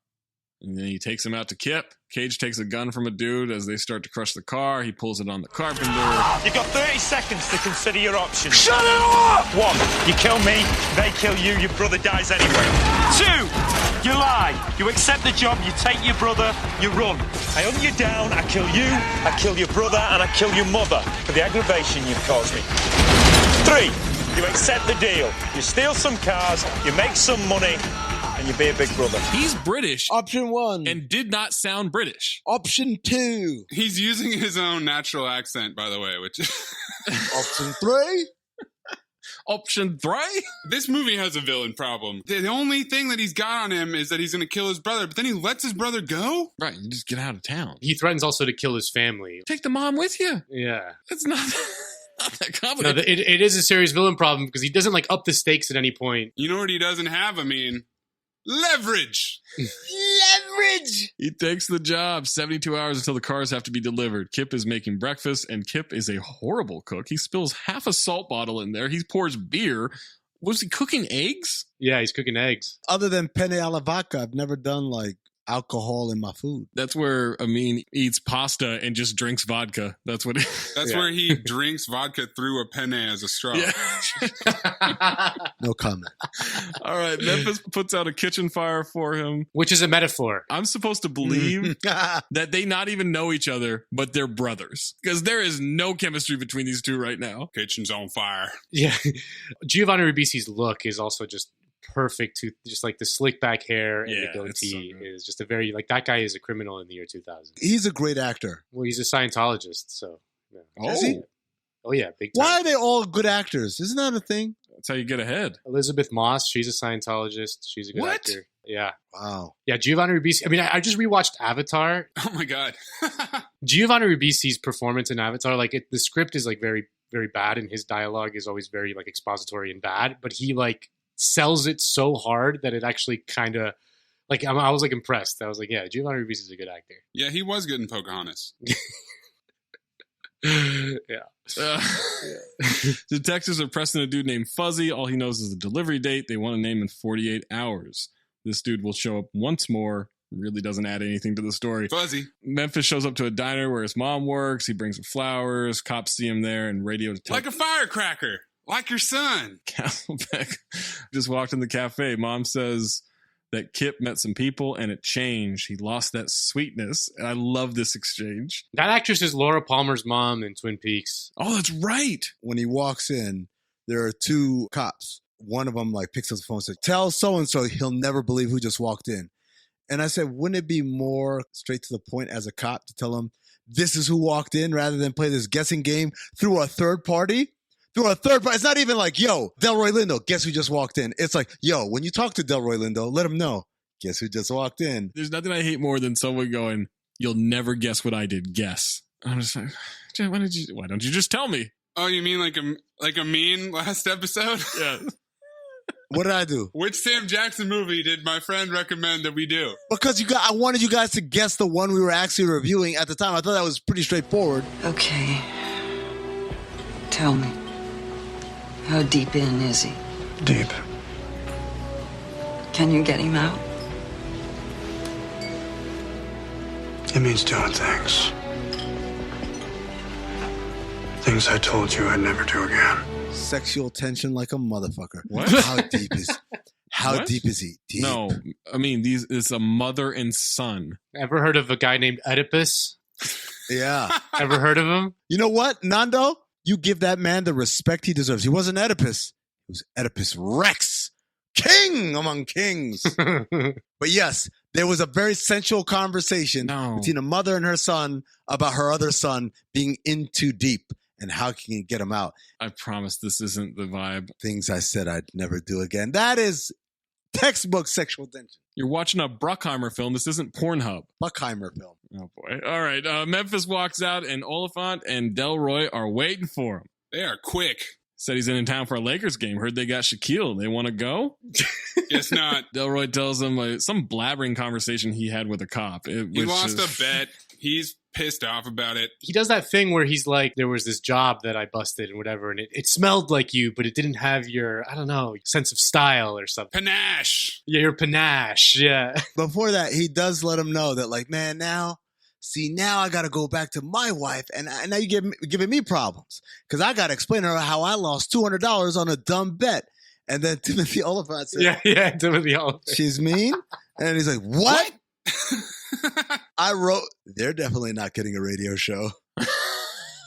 And then he takes him out to Kip. Cage takes a gun from a dude as they start to crush the car. He pulls it on the carpenter. You've got 30 seconds to consider your options. Shut it up! 1, you kill me, they kill you, your brother dies anyway. 2, you lie. You accept the job, you take your brother, you run. I hunt you down, I kill you, I kill your brother, and I kill your mother for the aggravation you've caused me. 3, You accept the deal. You steal some cars, you make some money, and you be a big brother. He's British. Option 1. And did not sound British. Option 2. He's using his own natural accent, by the way, which Option 3. Option 3? This movie has a villain problem. The only thing that he's got on him is that he's going to kill his brother, but then he lets his brother go? Right, you just get out of town. He threatens also to kill his family. Take the mom with you. Yeah. It's not that No, complicated. it is a serious villain problem because he doesn't like up the stakes at any point. You know what he doesn't have, I mean? Leverage! Leverage! He takes the job. 72 hours until the cars have to be delivered. Kip is making breakfast, and Kip is a horrible cook. He spills half a salt bottle in there. He pours beer. Was he cooking eggs? Yeah, he's cooking eggs. Other than penne alla vodka, I've never done like alcohol in my food. That's where Amin eats pasta and just drinks vodka. That's what. That's where he drinks vodka through a penne as a straw. Yeah. No comment. All right, Memphis puts out a kitchen fire for him. Which is a metaphor. I'm supposed to believe that they not even know each other, but they're brothers. Because there is no chemistry between these two right now. Kitchen's on fire. Yeah. Giovanni Ribisi's look is also just perfect to just like the slick back hair and the goatee is just a very like that guy is a criminal in the year 2000. He's a great actor. Well, he's a Scientologist, so yeah. Is he? Oh yeah, big time. Why are they all good actors? Isn't that a thing? That's how you get ahead. Elizabeth Moss, she's a Scientologist. She's a good actor. Yeah. Wow. Yeah, Giovanni Ribisi. I mean, I just rewatched Avatar. Oh my god. Giovanni Ribisi's performance in Avatar, like the script is like very, very bad, and his dialogue is always very like expository and bad. But he like sells it so hard that it actually kind of like I was like impressed. I was like, yeah, Giovanni Ribisi's a good actor. Yeah, he was good in Pocahontas. Yeah. Detectives are pressing a dude named Fuzzy. All he knows is the delivery date. They want a name in 48 hours. This dude will show up once more. Really doesn't add anything to the story. Fuzzy. Memphis shows up to a diner where his mom works. He brings her flowers. Cops see him there and radio to tell like a firecracker. Like your son. Castlebeck just walked in the cafe. Mom says that Kip met some people and it changed. He lost that sweetness. And I love this exchange. That actress is Laura Palmer's mom in Twin Peaks. Oh, that's right. When he walks in, there are two cops. One of them like picks up the phone and says, tell so-and-so he'll never believe who just walked in. And I said, wouldn't it be more straight to the point as a cop to tell him this is who walked in rather than play this guessing game through a third party? Through a third party. It's not even like, yo, Delroy Lindo, guess who just walked in? It's like, yo, when you talk to Delroy Lindo, let him know, guess who just walked in? There's nothing I hate more than someone going, you'll never guess what I did. Guess. I'm just like, why don't you just tell me? Oh, you mean like a mean last episode? Yeah. What did I do? Which Sam Jackson movie did my friend recommend that we do? Because I wanted you guys to guess the one we were actually reviewing at the time. I thought that was pretty straightforward. Okay. Tell me. How deep in is he? Deep. Can you get him out? It means doing things. Things I told you I'd never do again. Sexual tension like a motherfucker. What? How deep is he? Deep. No, I mean, it's a mother and son. Ever heard of a guy named Oedipus? Yeah. Ever heard of him? You know what, Nando? You give that man the respect he deserves. He wasn't Oedipus. He was Oedipus Rex. King among kings. But yes, there was a very sensual conversation between a mother and her son about her other son being in too deep and how can you get him out. I promise this isn't the vibe. Things I said I'd never do again. That is textbook sexual tension. You're watching a Bruckheimer film. This isn't Pornhub. Bruckheimer film. Oh, boy. All right. Memphis walks out, and Oliphant and Delroy are waiting for him. They are quick. Said he's in town for a Lakers game. Heard they got Shaquille. They want to go? Guess not. Delroy tells him some blabbering conversation he had with a cop. He lost a bet. He's pissed off about it. He does that thing where he's like, there was this job that I busted and whatever, and it smelled like you, but it didn't have your, I don't know, sense of style or something. Panache. Yeah, your panache. Yeah. Before that, he does let him know that, like, man, now I got to go back to my wife, and now you're giving me problems because I got to explain to her how I lost $200 on a dumb bet. And then Timothy Oliphant said, yeah, Timothy Oliphant. She's mean? And he's like, what? I wrote, they're definitely not getting a radio show.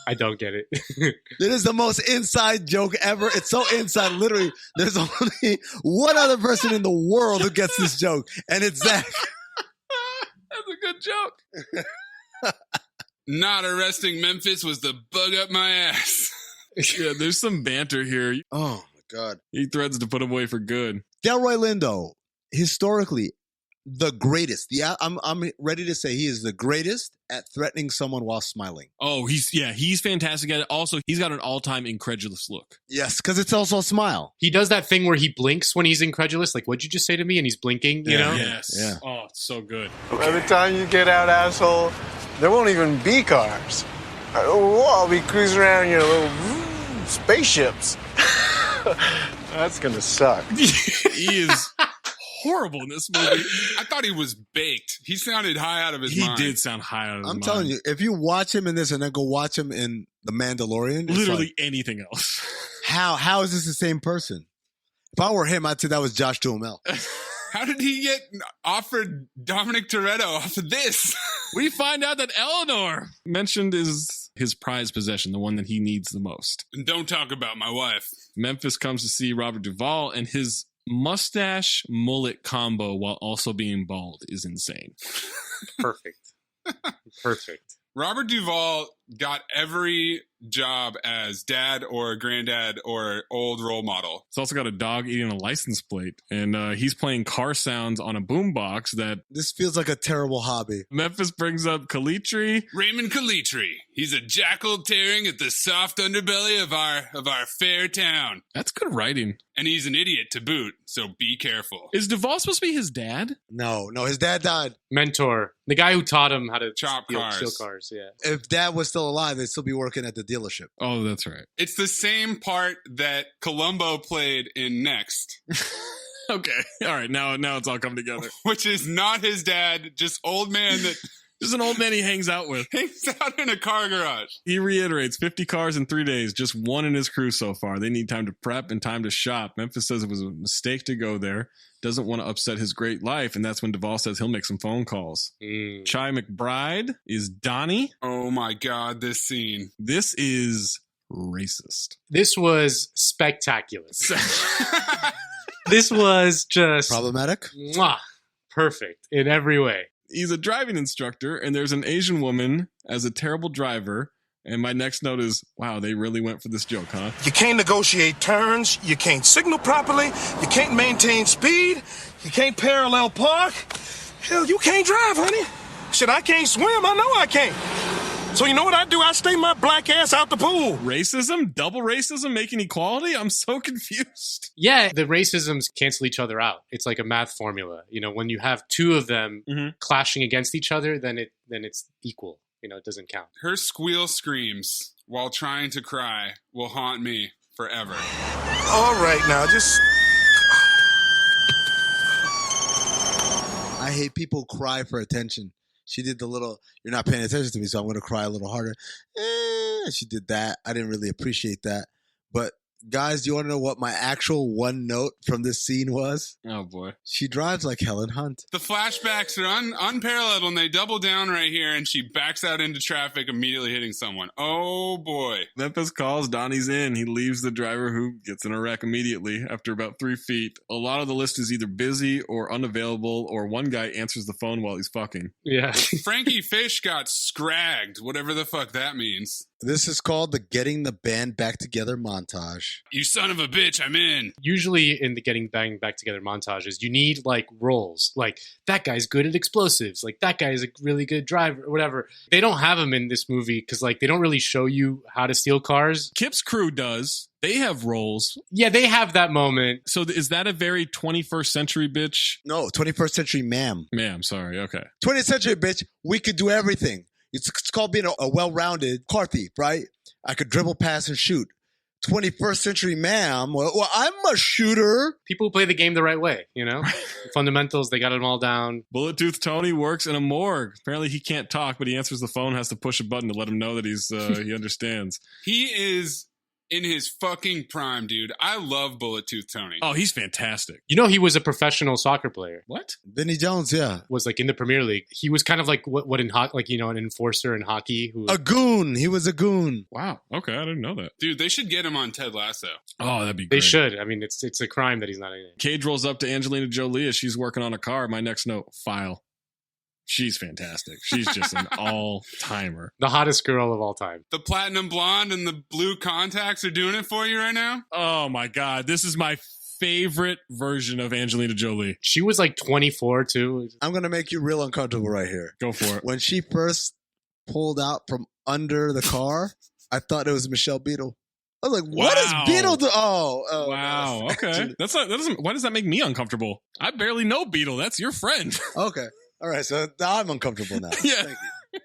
I don't get it. It is the most inside joke ever. It's so inside. Literally, there's only one other person in the world who gets this joke, and it's Zach. That's a good joke. Not arresting Memphis was the bug up my ass. Yeah, there's some banter here. Oh, my God. He threatens to put him away for good. Delroy Lindo, historically, the greatest. I'm ready to say he is the greatest at threatening someone while smiling. Oh, he's fantastic at it. Also, he's got an all-time incredulous look. Yes, because it's also a smile. He does that thing where he blinks when he's incredulous. Like, what'd you just say to me? And he's blinking, you know? Yes. Yeah. Oh, it's so good. By the time you get out, asshole, there won't even be cars. I'll be cruising around in your little spaceships. That's going to suck. He is horrible in this movie. I thought he was baked. He sounded high out of his mind. He did sound high out of his mind. I'm telling you, if you watch him in this and then go watch him in The Mandalorian, it's literally like, anything else. How is this the same person? If I were him, I'd say that was Josh Duhamel. How did he get offered Dominic Toretto off of this? We find out that Eleanor mentioned is his prized possession, the one that he needs the most. And don't talk about my wife. Memphis comes to see Robert Duvall, and his mustache mullet combo while also being bald is insane. Perfect. Robert Duvall got every job as dad or granddad or old role model. He's also got a dog eating a license plate, and he's playing car sounds on a boombox that... This feels like a terrible hobby. Memphis brings up Calitri. Raymond Calitri. He's a jackal tearing at the soft underbelly of our fair town. That's good writing. And he's an idiot to boot, so be careful. Is Duvall supposed to be his dad? No, his dad died. Mentor. The guy who taught him how to chop steal cars, yeah. If dad was still alive, they'd still be working at the dealership. Oh, that's right. It's the same part that Columbo played in Next. Okay. All right. Now it's all come together. Which is not his dad, just old man that... Just an old man he hangs out with. Hangs out in a car garage. He reiterates 50 cars in 3 days, just one in his crew so far. They need time to prep and time to shop. Memphis says it was a mistake to go there. Doesn't want to upset his great life. And that's when Duvall says he'll make some phone calls. Chai McBride is Donnie. Oh my God, this scene. This is racist. This was spectacular. This was just... Problematic? Mwah, perfect in every way. He's a driving instructor, and there's an Asian woman as a terrible driver. And my next note is, wow, they really went for this joke, huh? You can't negotiate turns. You can't signal properly. You can't maintain speed. You can't parallel park. Hell, you can't drive, honey. Shit, I can't swim. I know I can't. So you know what I do? I stay my black ass out the pool. Racism? Double racism making equality? I'm so confused. Yeah, the racisms cancel each other out. It's like a math formula. You know, when you have two of them clashing against each other, then it's equal. You know, it doesn't count. Her squeal screams while trying to cry will haunt me forever. All right, now just... I hate people who cry for attention. She did the little, you're not paying attention to me, so I'm going to cry a little harder. She did that. I didn't really appreciate that. But guys, do you want to know what my actual one note from this scene was? Oh, boy. She drives like Helen Hunt. The flashbacks are unparalleled when they double down right here and she backs out into traffic, immediately hitting someone. Oh, boy. Memphis calls. Donnie's in. He leaves the driver who gets in a wreck immediately after about 3 feet. A lot of the list is either busy or unavailable, or one guy answers the phone while he's fucking. Yeah. Frankie Fish got scragged, whatever the fuck that means. This is called the Getting the Band Back Together montage. You son of a bitch, I'm in. Usually in the Getting Bang Back Together montages, you need like roles. Like, that guy's good at explosives. Like, that guy is a really good driver or whatever. They don't have him in this movie because like they don't really show you how to steal cars. Kip's crew does. They have roles. Yeah, they have that moment. So is that a very 21st century bitch? No, 21st century ma'am. Ma'am, sorry. Okay. 20th century bitch, we could do everything. It's called being a well-rounded car thief, right? I could dribble, pass, and shoot. 21st century ma'am, well, I'm a shooter. People play the game the right way, you know? Fundamentals, they got them all down. Bullet Tooth Tony works in a morgue. Apparently he can't talk, but he answers the phone, has to push a button to let him know that he understands. He is in his fucking prime, dude. I love Bullet Tooth Tony. Oh, he's fantastic. You know, he was a professional soccer player. What? Vinny Jones, yeah. Was like in the Premier League. He was kind of like what in hockey, like, you know, an enforcer in hockey. A goon. He was a goon. Wow. Okay, I didn't know that. Dude, they should get him on Ted Lasso. Oh, that'd be great. They should. I mean, it's a crime that he's not in it. Cage rolls up to Angelina Jolie as she's working on a car. My next note, file. She's fantastic. She's just an all-timer. The hottest girl of all time. The platinum blonde and the blue contacts are doing it for you right now? Oh, my God. This is my favorite version of Angelina Jolie. She was like 24, too. I'm going to make you real uncomfortable right here. Go for it. When she first pulled out from under the car, I thought it was Michelle Beadle. I was like, what is Beadle do? Oh, wow. Okay. Why does that make me uncomfortable? I barely know Beadle. That's your friend. Okay. All right, so now I'm uncomfortable now. Yeah. Thank you.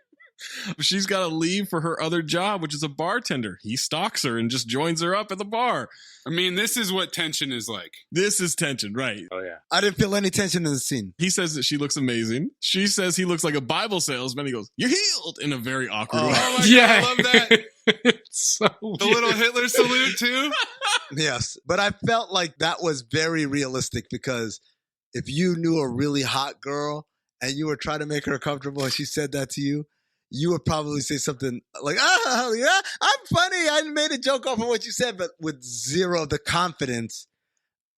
She's got to leave for her other job, which is a bartender. He stalks her and just joins her up at the bar. I mean, this is what tension is like. This is tension, right? Oh, yeah. I didn't feel any tension in the scene. He says that she looks amazing. She says he looks like a Bible salesman. He goes, "You're healed," in a very awkward way. Oh, my Yeah. God, I love that. It's so The little Hitler salute, too? Yes, but I felt like that was very realistic because if you knew a really hot girl and you were trying to make her comfortable and she said that to you, you would probably say something like, "Oh, yeah, I'm funny. I made a joke off of what you said," but with zero the confidence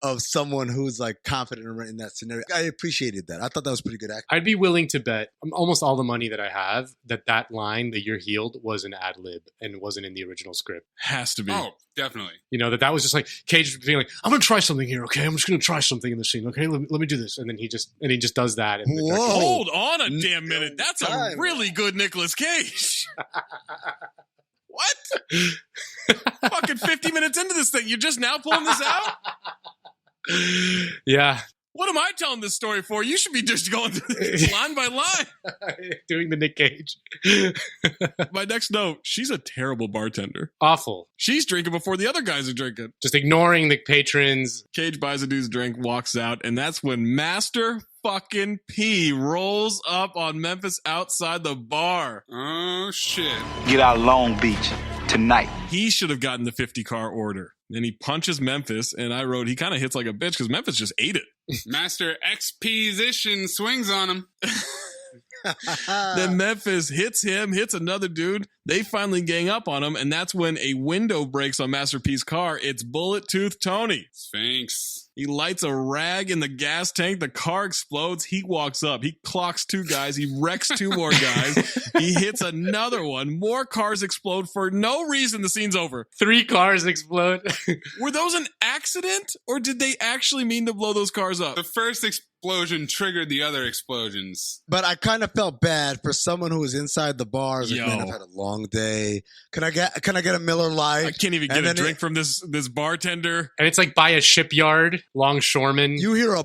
of someone who's like confident in that scenario. I appreciated that. I thought that was pretty good acting. I'd be willing to bet almost all the money that I have that line, that "you're healed," was an ad lib and wasn't in the original script. Has to be. Oh, definitely. You know, that was just like Cage being like, "I'm going to try something here, okay? I'm just going to try something in the scene, okay? Let me do this." And then he just does that. And Whoa. Hold on a damn minute. That's a really good Nicolas Cage. What? Fucking 50 minutes into this thing. You're just now pulling this out? Yeah. What am I telling this story for? You should be just going through this line by line. Doing the Nick Cage. My next note, she's a terrible bartender. Awful. She's drinking before the other guys are drinking. Just ignoring the patrons. Cage buys a dude's drink, walks out, and that's when Master fucking P rolls up on Memphis outside the bar. Oh, shit. Get out of Long Beach tonight. He should have gotten the 50 car order. Then he punches Memphis, and I wrote, he kind of hits like a bitch because Memphis just ate it. Master Exposition swings on him. Then Memphis hits him, hits another dude. They finally gang up on him, and that's when a window breaks on Master P's car. It's Bullet Tooth Tony. Sphinx. He lights a rag in the gas tank. The car explodes. He walks up. He clocks 2 guys. He wrecks 2 more guys. He hits another one. More cars explode for no reason. The scene's over. 3 cars explode. Were those an accident, or did they actually mean to blow those cars up? The first explosion triggered the other explosions. But I kind of felt bad for someone who was inside the bars. Like, man, I've had a long day. Can I get a Miller Lite? I can't even get a drink from this bartender. And it's like by a shipyard, longshoreman. You hear a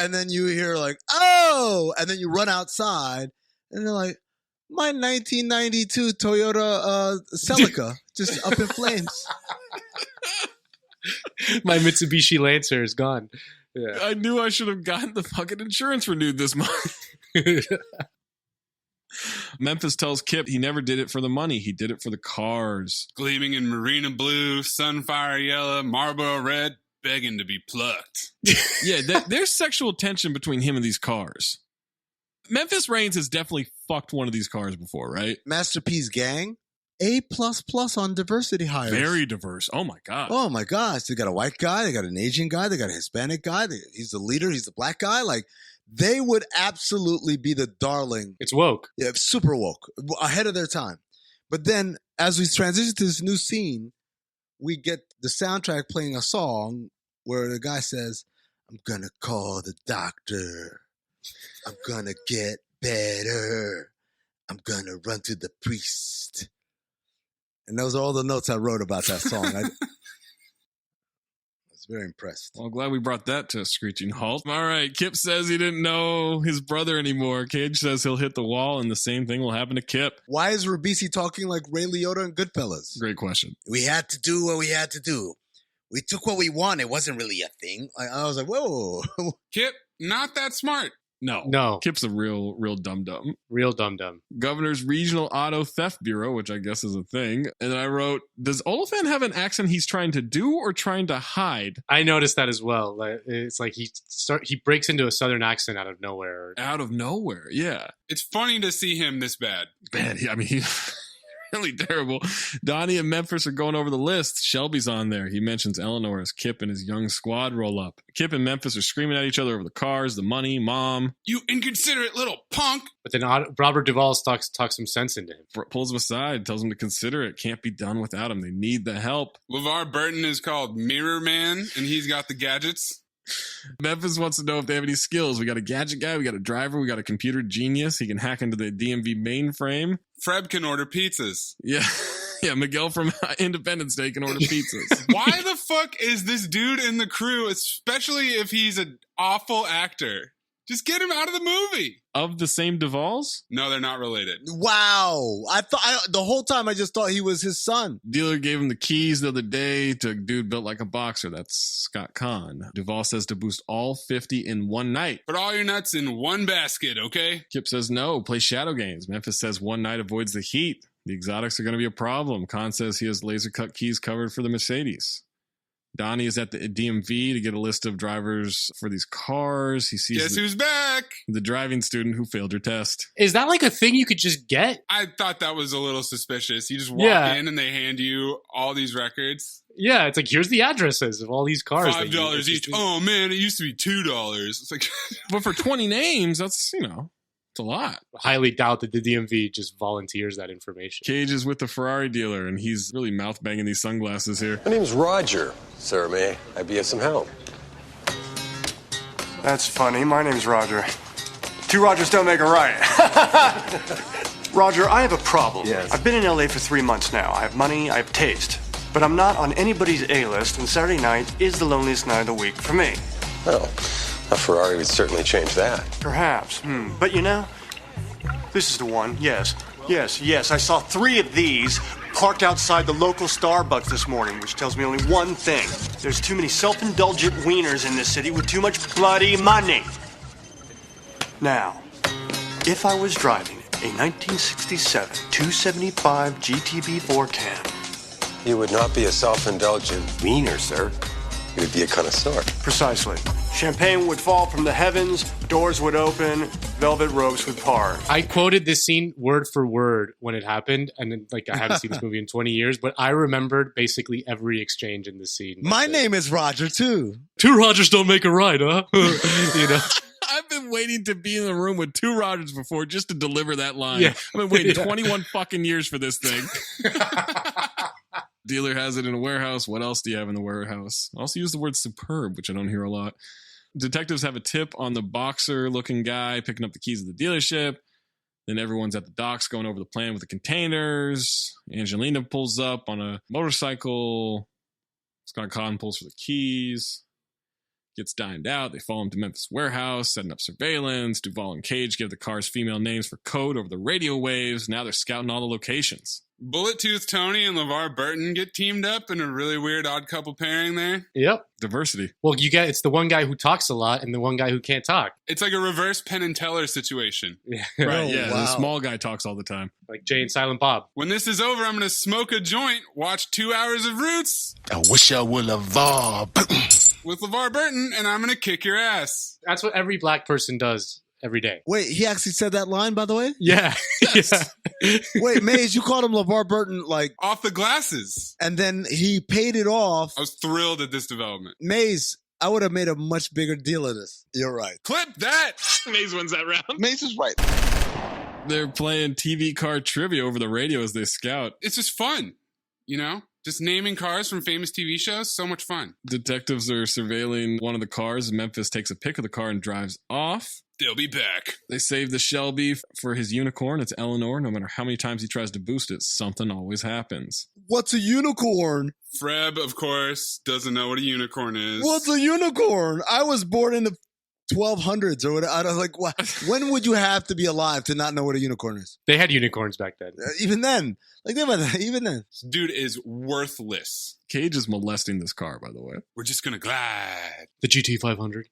and then you hear like, "Oh," and then you run outside and they're like, "My 1992 Toyota Celica just up in flames." My Mitsubishi Lancer is gone. Yeah. I knew I should have gotten the fucking insurance renewed this month. Memphis tells Kip he never did it for the money. He did it for the cars. Gleaming in Marina Blue, Sunfire Yellow, Marlboro Red, begging to be plucked. Yeah, there's sexual tension between him and these cars. Memphis Reigns has definitely fucked one of these cars before, right? Master P's gang, A++ on diversity hires. Very diverse. Oh my God. Oh my gosh. They got a white guy. They got an Asian guy. They got a Hispanic guy. He's the leader. He's the black guy. Like, they would absolutely be the darling. It's woke. Yeah, super woke. Ahead of their time. But then as we transition to this new scene, we get the soundtrack playing a song where the guy says, "I'm going to call the doctor. I'm going to get better. I'm going to run to the priest." And those are all the notes I wrote about that song. I was very impressed. Well, I'm glad we brought that to a screeching halt. All right, Kip says he didn't know his brother anymore. Cage says he'll hit the wall, and the same thing will happen to Kip. Why is Ribisi talking like Ray Liotta and Goodfellas? Great question. We had to do what we had to do. We took what we wanted. It wasn't really a thing. I was like, whoa. Kip, not that smart. No. Kip's a real dum-dum. Real dum-dum. Governor's Regional Auto Theft Bureau, which I guess is a thing. And then I wrote, does Oliphant have an accent he's trying to do or trying to hide? I noticed that as well. It's like he breaks into a southern accent out of nowhere. Out of nowhere, yeah. It's funny to see him this bad. Bad, I mean, really terrible. Donnie and Memphis are going over the list. Shelby's on there. He mentions Eleanor as Kip and his young squad roll up. Kip and Memphis are screaming at each other over the cars, the money, mom. You inconsiderate little punk. But then Robert Duvall talks some sense into him. Pulls him aside, tells him to consider it. Can't be done without him. They need the help. LeVar Burton is called Mirror Man, and he's got the gadgets. Memphis wants to know if they have any skills. We got a gadget guy, we got a driver, we got a computer genius. He can hack into the DMV mainframe. Freb can order pizzas. Yeah, Miguel from Independence Day can order pizzas. Why the fuck is this dude in the crew, especially if he's an awful actor? Just get him out of the movie. Of the same Duvalls? No, they're not related. Wow. The whole time I just thought he was his son. Dealer gave him the keys the other day to a dude built like a boxer. That's Scott Kahn. Duvall says to boost all 50 in one night. Put all your nuts in one basket, okay? Kip says no, play shadow games. Memphis says one night avoids the heat. The exotics are going to be a problem. Kahn says he has laser cut keys covered for the Mercedes. Donnie is at the DMV to get a list of drivers for these cars. He sees Guess who's back? The driving student who failed her test. Is that like a thing you could just get? I thought that was a little suspicious. You just walk in and they hand you all these records. Yeah, it's like, here's the addresses of all these cars. $5 each. Oh, man, it used to be $2. It's like, but for 20 names, that's, it's a lot. Highly doubt that the DMV just volunteers that information. Cage is with the Ferrari dealer, and he's really mouth-banging these sunglasses here. My name's Roger, sir. May I be of some help? That's funny. My name's Roger. Two Rogers don't make a right. Roger, I have a problem. Yes. I've been in LA for 3 months now. I have money, I have taste. But I'm not on anybody's A-list, and Saturday night is the loneliest night of the week for me. Well, a Ferrari would certainly change that. Perhaps. But this is the one. Yes. I saw 3 of these parked outside the local Starbucks this morning, which tells me only one thing. There's too many self-indulgent wieners in this city with too much bloody money. Now, if I was driving a 1967 275 GTB4 cab... You would not be a self-indulgent wiener, sir. You would be a connoisseur. Precisely. Champagne would fall from the heavens, doors would open, velvet ropes would part. I quoted this scene word for word when it happened, and then, I haven't seen this movie in 20 years, but I remembered basically every exchange in the scene. My name is Roger, too. 2 Rogers don't make a right, huh? I've been waiting to be in the room with 2 Rogers before just to deliver that line. Yeah. I've been waiting 21 fucking years for this thing. Dealer has it in a warehouse. What else do you have in the warehouse? I also use the word superb, which I don't hear a lot. Detectives have a tip on the boxer-looking guy picking up the keys of the dealership. Then everyone's at the docks going over the plan with the containers. Angelina pulls up on a motorcycle. Scott Cotton pulls for the keys. Gets dined out. They follow him to Memphis warehouse, setting up surveillance. Duvall and Cage give the cars female names for code over the radio waves. Now they're scouting all the locations. Bullet Tooth Tony and LeVar Burton get teamed up in a really weird odd couple pairing there. Yep. Diversity. Well, it's the one guy who talks a lot and the one guy who can't talk. It's like a reverse Penn and Teller situation. Yeah. Right, yeah. Wow. The small guy talks all the time. Like Jay and Silent Bob. When this is over, I'm going to smoke a joint, watch 2 hours of Roots. I wish I would LeVar Burton. With LeVar Burton, and I'm going to kick your ass. That's what every black person does every day. Wait, he actually said that line, by the way? Yeah. Yes. Wait, Mayes, you called him LeVar Burton off the glasses. And then he paid it off. I was thrilled at this development. Mayes, I would have made a much bigger deal of this. You're right. Clip that. Mayes wins that round. Mayes is right. They're playing TV car trivia over the radio as they scout. It's just fun, Just naming cars from famous TV shows, so much fun. Detectives are surveilling one of the cars. Memphis takes a pic of the car and drives off. They'll be back. They save the Shelby for his unicorn. It's Eleanor. No matter how many times he tries to boost it, something always happens. What's a unicorn? Freb, of course, doesn't know what a unicorn is. What's a unicorn? I was born in the 1200s or whatever. I was like, what? When would you have to be alive to not know what a unicorn is? They had unicorns back then. Even then. Think about that. Even then. This dude is worthless. Cage is molesting this car, by the way. We're just going to glide. The GT500.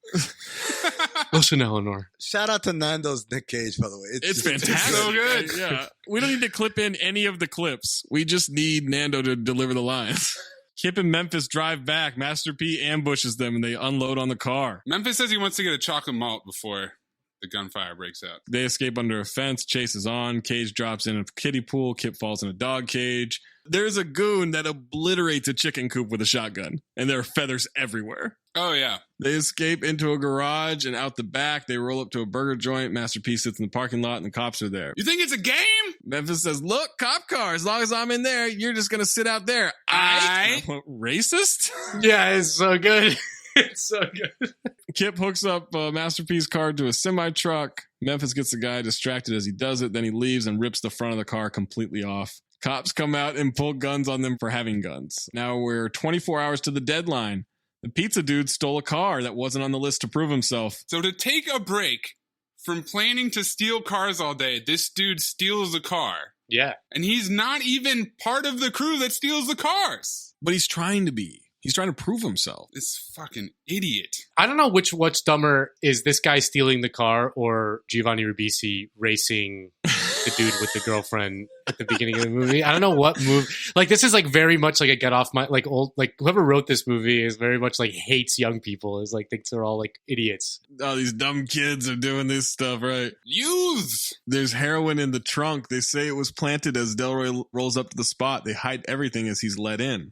Listen, Eleanor. Shout out to Nando's Nick Cage, by the way. It's fantastic. so good. Yeah. We don't need to clip in any of the clips. We just need Nando to deliver the lines. Kip and Memphis drive back. Master P ambushes them and they unload on the car. Memphis says he wants to get a chocolate malt before the gunfire breaks out. They escape under a fence. Chase is on. Cage drops in a kiddie pool. Kip falls in a dog cage. There's a goon that obliterates a chicken coop with a shotgun, and there are feathers everywhere. Oh, yeah. They escape into a garage, and out the back, they roll up to a burger joint. Master P sits in the parking lot, and the cops are there. You think it's a game? Memphis says, look, cop car, as long as I'm in there, you're just going to sit out there. Racist? Yeah, it's so good. It's so good. Kip hooks up Master P's car to a semi-truck. Memphis gets the guy distracted as he does it. Then he leaves and rips the front of the car completely off. Cops come out and pull guns on them for having guns. Now we're 24 hours to the deadline. The pizza dude stole a car that wasn't on the list to prove himself. So to take a break from planning to steal cars all day, this dude steals a car. Yeah. And he's not even part of the crew that steals the cars. But he's trying to be. He's trying to prove himself. This fucking idiot. I don't know what's dumber, is this guy stealing the car or Giovanni Ribisi racing the dude with the girlfriend at the beginning of the movie. I don't know what move. Like, this is like very much like a get off my, like old, like whoever wrote this movie is very much like hates young people, is like thinks they're all like idiots. Oh, these dumb kids are doing this stuff, right? Youths! There's heroin in the trunk. They say it was planted as Delroy rolls up to the spot. They hide everything as he's let in.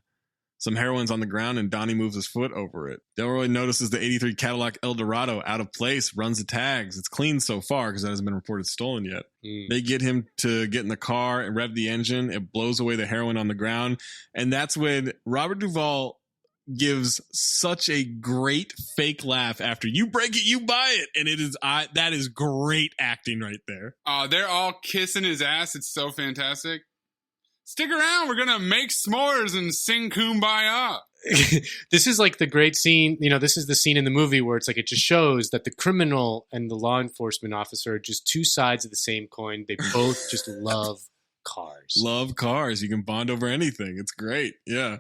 Some heroin's on the ground and Donnie moves his foot over it. Delroy notices the 83 Cadillac Eldorado out of place, runs the tags. It's clean so far because that hasn't been reported stolen yet. They get him to get in the car and rev the engine. It blows away the heroin on the ground. And that's when Robert Duvall gives such a great fake laugh after you break it, you buy it. And it is that is great acting right there. They're all kissing his ass. It's so fantastic. Stick around. We're going to make s'mores and sing Kumbaya. This is like the great scene. You know, this is the scene in the movie where it's like it just shows that the criminal and the law enforcement officer are just two sides of the same coin. They both just love cars. Love cars. You can bond over anything. It's great. Yeah.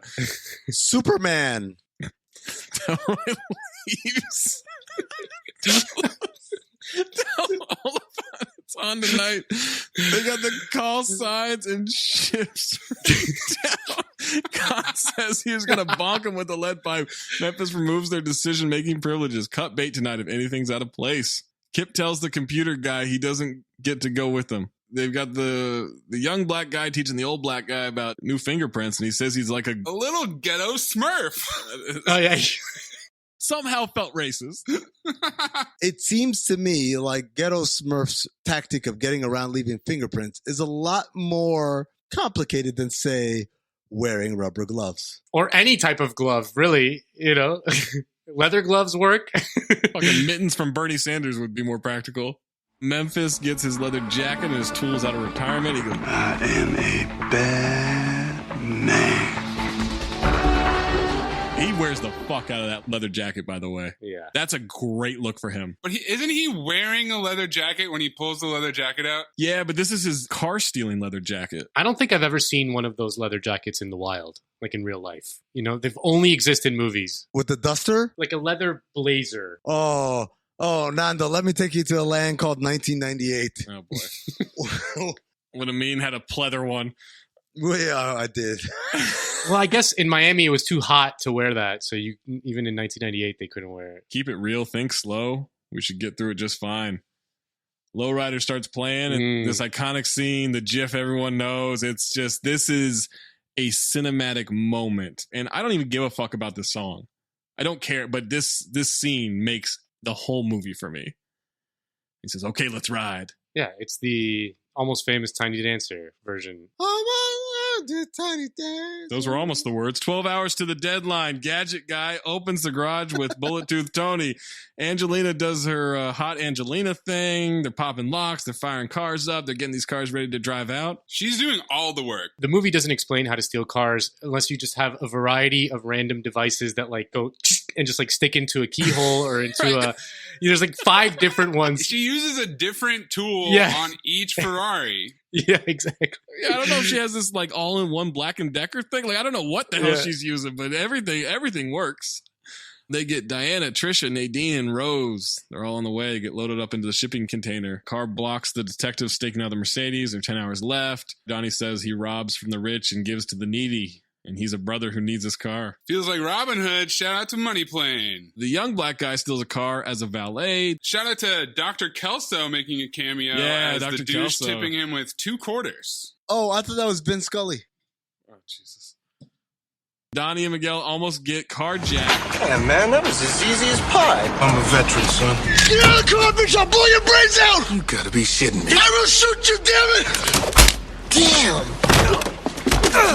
Superman. Delroy leaves. All of it's on tonight. They got the call signs and ships down. God says he was going to bonk him with a lead pipe. Memphis removes their decision-making privileges. Cut bait tonight if anything's out of place. Kip tells the computer guy he doesn't get to go with them. They've got the young black guy teaching the old black guy about new fingerprints, and he says he's like a little ghetto smurf. Oh, yeah. Somehow felt racist. It seems to me like Ghetto Smurf's tactic of getting around leaving fingerprints is a lot more complicated than, say, wearing rubber gloves. Or any type of glove, really, you know. Leather gloves work. Fucking mittens from Bernie Sanders would be more practical. Memphis gets his leather jacket and his tools out of retirement. He goes, I am a bad man. He wears the fuck out of that leather jacket, by the way. Yeah. That's a great look for him. But isn't he wearing a leather jacket when he pulls the leather jacket out? Yeah, but this is his car stealing leather jacket. I don't think I've ever seen one of those leather jackets in the wild, like in real life. You know, they've only existed in movies. With the duster? Like a leather blazer. Oh, Nando, let me take you to a land called 1998. Oh, boy. What Amin had a pleather one. Well, yeah, I did. Well, I guess in Miami it was too hot to wear that, so you even in 1998 they couldn't wear it. Keep it real, think slow. We should get through it just fine. Lowrider starts playing, and this iconic scene, the GIF everyone knows. It's just, this is a cinematic moment, and I don't even give a fuck about this song. I don't care, but this scene makes the whole movie for me. He says, "Okay, let's ride." Yeah, it's the Almost Famous Tiny Dancer version. Tiny Dancer. Those were almost the words. 12 hours to the deadline. Gadget guy opens the garage with Bullet Tooth Tony. Angelina does her hot Angelina thing. They're popping locks. They're firing cars up. They're getting these cars ready to drive out. She's doing all the work. The movie doesn't explain how to steal cars unless you just have a variety of random devices that like go and just like stick into a keyhole or into a... There's like 5 different ones. She uses a different tool on each Ferrari. Yeah, exactly. Yeah, I don't know if she has this like all-in-one Black & Decker thing. Like, I don't know what the hell she's using, but everything works. They get Diana, Trisha, Nadine, and Rose. They're all on the way, get loaded up into the shipping container. Car blocks the detective staking out the Mercedes. There are 10 hours left. Donnie says he robs from the rich and gives to the needy. And he's a brother who needs his car. Feels like Robin Hood. Shout out to Money Plane. The young black guy steals a car as a valet. Shout out to Dr. Kelso making a cameo as Dr. the douche Kelso. tipping him with 2 quarters. Oh, I thought that was Ben Scully. Oh, Jesus. Donnie and Miguel almost get carjacked. Yeah, man, that was as easy as pie. I'm a veteran, son. Get out of the car, bitch! I'll blow your brains out! You gotta be shitting me. I will shoot you, damn it! Damn!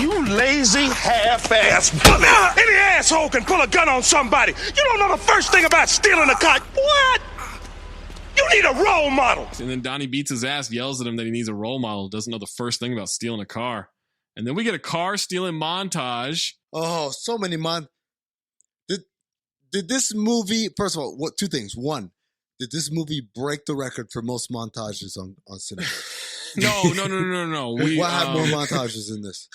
You lazy half-ass bully! Any asshole can pull a gun on somebody. You don't know the first thing about stealing a car. What? You need a role model. And then Donnie beats his ass, yells at him that he needs a role model, doesn't know the first thing about stealing a car. And then we get a car stealing montage. Oh, so many Did this movie, first of all, what 2 things. 1, did this movie break the record for most montages on Cinephobe? No. What had more montages in this?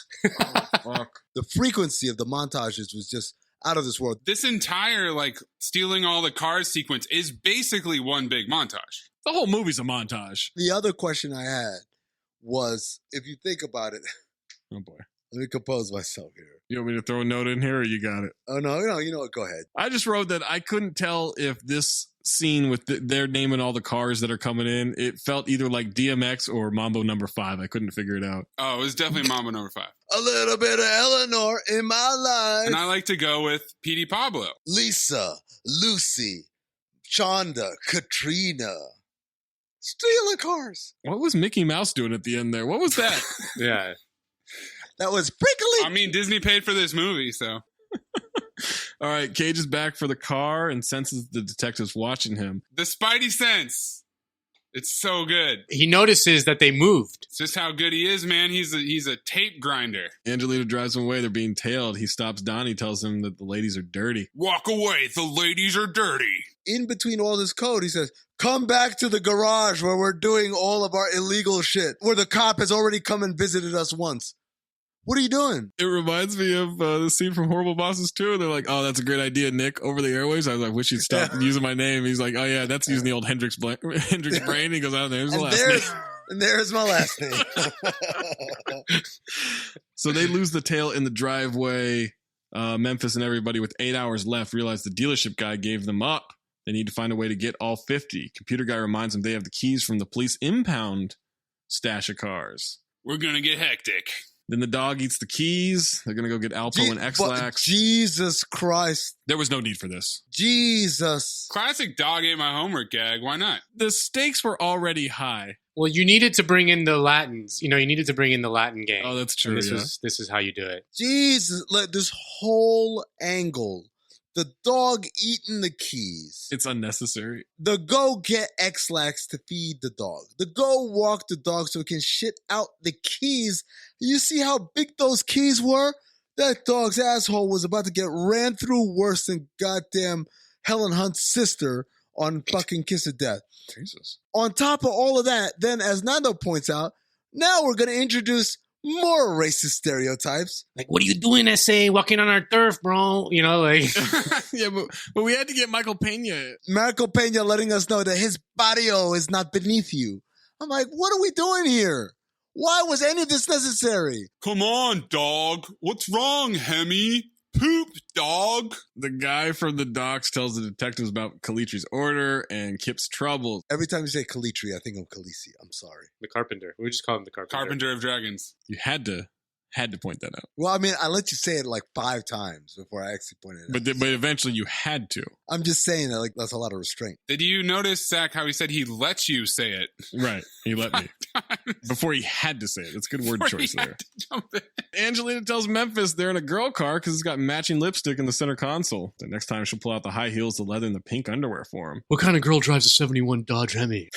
The frequency of the montages was just out of this world. This entire, stealing all the cars sequence is basically one big montage. The whole movie's a montage. The other question I had was, if you think about it. Oh, boy. Let me compose myself here. You want me to throw a note in here or you got it? Oh, no, you know what? Go ahead. I just wrote that I couldn't tell if this scene with their naming all the cars that are coming in, it felt either like DMX or Mambo number 5. I couldn't figure it out. Oh, it was definitely Mambo number 5. A little bit of Eleanor in my life. And I like to go with P.D. Pablo. Lisa, Lucy, Chonda, Katrina. Stealing cars. What was Mickey Mouse doing at the end there? What was that? Yeah. That was prickly. I mean, Disney paid for this movie, so. All right, Cage is back for the car and senses the detectives watching him. The Spidey sense. It's so good. He notices that they moved. It's just how good he is, man. He's a tape grinder. Angelina drives him away. They're being tailed. He stops Donnie, tells him that the ladies are dirty. Walk away. The ladies are dirty. In between all this code, he says, come back to the garage where we're doing all of our illegal shit, where the cop has already come and visited us once. What are you doing? It reminds me of the scene from Horrible Bosses 2. They're like, oh, that's a great idea, Nick, over the airwaves. I was like, wish you'd stop using my name. He's like, oh, yeah, that's using the old Hendrix brain. He goes, oh, there's the last name. And there's my last name. So they lose the tail in the driveway. Memphis and everybody with 8 hours left realize the dealership guy gave them up. They need to find a way to get all 50. Computer guy reminds them they have the keys from the police impound stash of cars. We're going to get hectic. Then the dog eats the keys. They're going to go get Alpo and X-Lax. Jesus Christ. There was no need for this. Jesus. Classic dog ate my homework gag. Why not? The stakes were already high. Well, you needed to bring in the Latins. You needed to bring in the Latin gang. Oh, that's true. This is how you do it. Jesus. This whole angle. The dog eating the keys. It's unnecessary. The go get X-Lax to feed the dog. The go walk the dog so it can shit out the keys. You see how big those keys were? That dog's asshole was about to get ran through worse than goddamn Helen Hunt's sister on fucking Kiss of Death. Jesus. On top of all of that, then as Nando points out, now we're going to introduce more racist stereotypes. Like, what are you doing, SA? Walking on our turf, bro. Yeah, but we had to get Michael Pena. Michael Pena letting us know that his barrio is not beneath you. I'm like, what are we doing here? Why was any of this necessary? Come on, dog. What's wrong, Hemi? Poop, dog. The guy from the docks tells the detectives about Calitri's order and Kip's troubles. Every time you say Calitri, I think of Khaleesi. I'm sorry. The carpenter. We just call him the carpenter. Carpenter of dragons. You had to point that out. Well, I mean, I let you say it like 5 times before I actually pointed it out. But eventually you had to. I'm just saying that that's a lot of restraint. Did you notice, Zach, how he said he let you say it? Right. He let me. Before he had to say it. That's good word choice there. Angelina tells Memphis they're in a girl car because it's got matching lipstick in the center console. The next time she'll pull out the high heels, the leather, and the pink underwear for him. What kind of girl drives a 71 Dodge Hemi?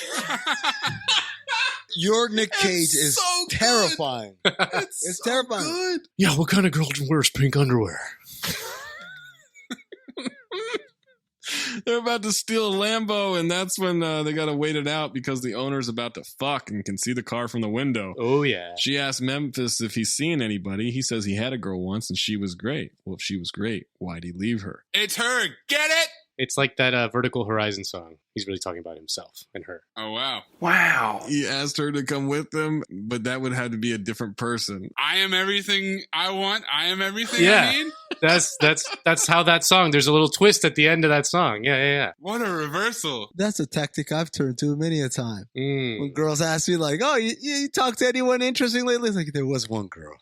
Your Nick Cage is so terrifying. It's so terrifying. Good. Yeah, what kind of girl wears pink underwear? They're about to steal a Lambo, and that's when they got to wait it out because the owner's about to fuck and can see the car from the window. Oh, yeah. She asked Memphis if he's seen anybody. He says he had a girl once, and she was great. Well, if she was great, why'd he leave her? It's her. Get it? It's like that Vertical Horizon song. He's really talking about himself and her. Oh, wow. Wow. He asked her to come with him, but that would have to be a different person. I am everything I want. I am everything Yeah. I need. That's how that song, there's a little twist at the end of that song. Yeah. What a reversal. That's a tactic I've turned to many a time. Mm. When girls ask me like, oh, you talked to anyone interesting lately? It's like, there was one girl,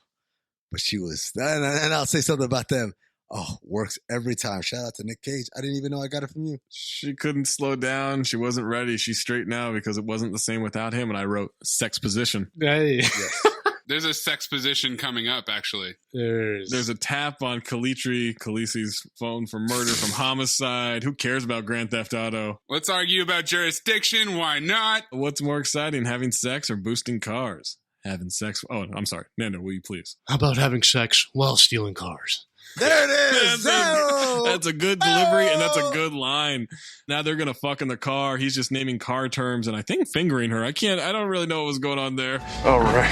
but she was, and I'll say something about them. Oh, works every time. Shout out to Nick Cage. I didn't even know I got it from you. She couldn't slow down. She wasn't ready. She's straight now because it wasn't the same without him. And I wrote sex position. Hey. Yes. There's a sex position coming up, actually. There's a tap on Khaleesi's phone for murder from homicide. Who cares about Grand Theft Auto? Let's argue about jurisdiction. Why not? What's more exciting, having sex or boosting cars? Having sex. Oh, I'm sorry. Nando, will you please? How about having sex while stealing cars? There it is. That's a good delivery, and that's a good line. Now they're going to fuck in the car. He's just naming car terms and I think fingering her. I don't really know what was going on there. Oh, right,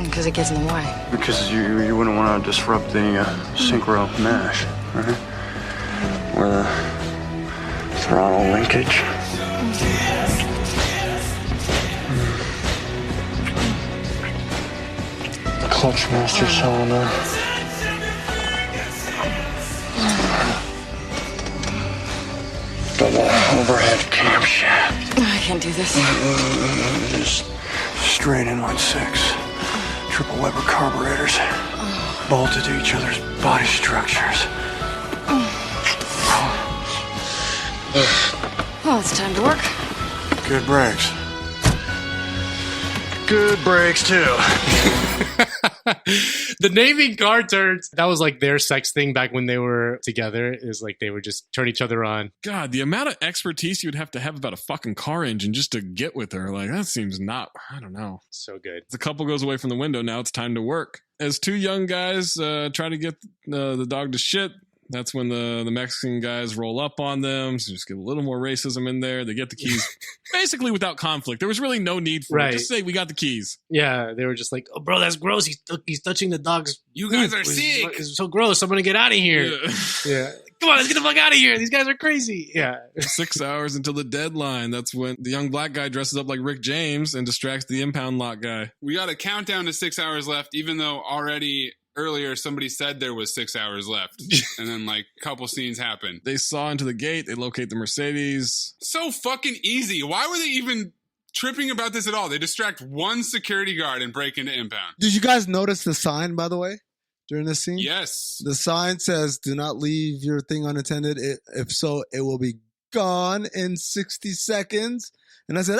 Because it gets in the way. because you wouldn't want to disrupt the synchro mash, right? Or the throttle linkage. Clutch master cylinder. Double overhead camshaft. I can't do this. Just straight inline six. Triple Weber carburetors. Bolted to each other's body structures. Well, it's time to work. Good brakes. Good brakes, too. The naming car turns, that was like their sex thing back when they were together, is like they would just turn each other on. God, the amount of expertise you would have to have about a fucking car engine just to get with her, like that seems not, I don't know. So good. The couple goes away from the window. Now it's time to work. As two young guys try to get the dog to shit, that's when the Mexican guys roll up on them. So just get a little more racism in there. They get the keys basically without conflict. There was really no need for it. Just say, we got the keys. Yeah, they were just like, oh, bro, that's gross. He's touching the dog's You guys poop. are sick. It's so gross. I'm going to get out of here. Yeah. Come on, let's get the fuck out of here. These guys are crazy. Yeah. 6 hours until the deadline. That's when the young black guy dresses up like Rick James and distracts the impound lot guy. We got a countdown to 6 hours left, even though already earlier somebody said there was 6 hours left. And then like a couple scenes happen. They saw into the gate. They locate the Mercedes. So fucking easy. Why were they even tripping about this at all? They distract one security guard and break into impound. Did you guys notice the sign, by the way, during this scene? Yes. The sign says, do not leave your thing unattended. If so, it will be gone in 60 seconds. And I said,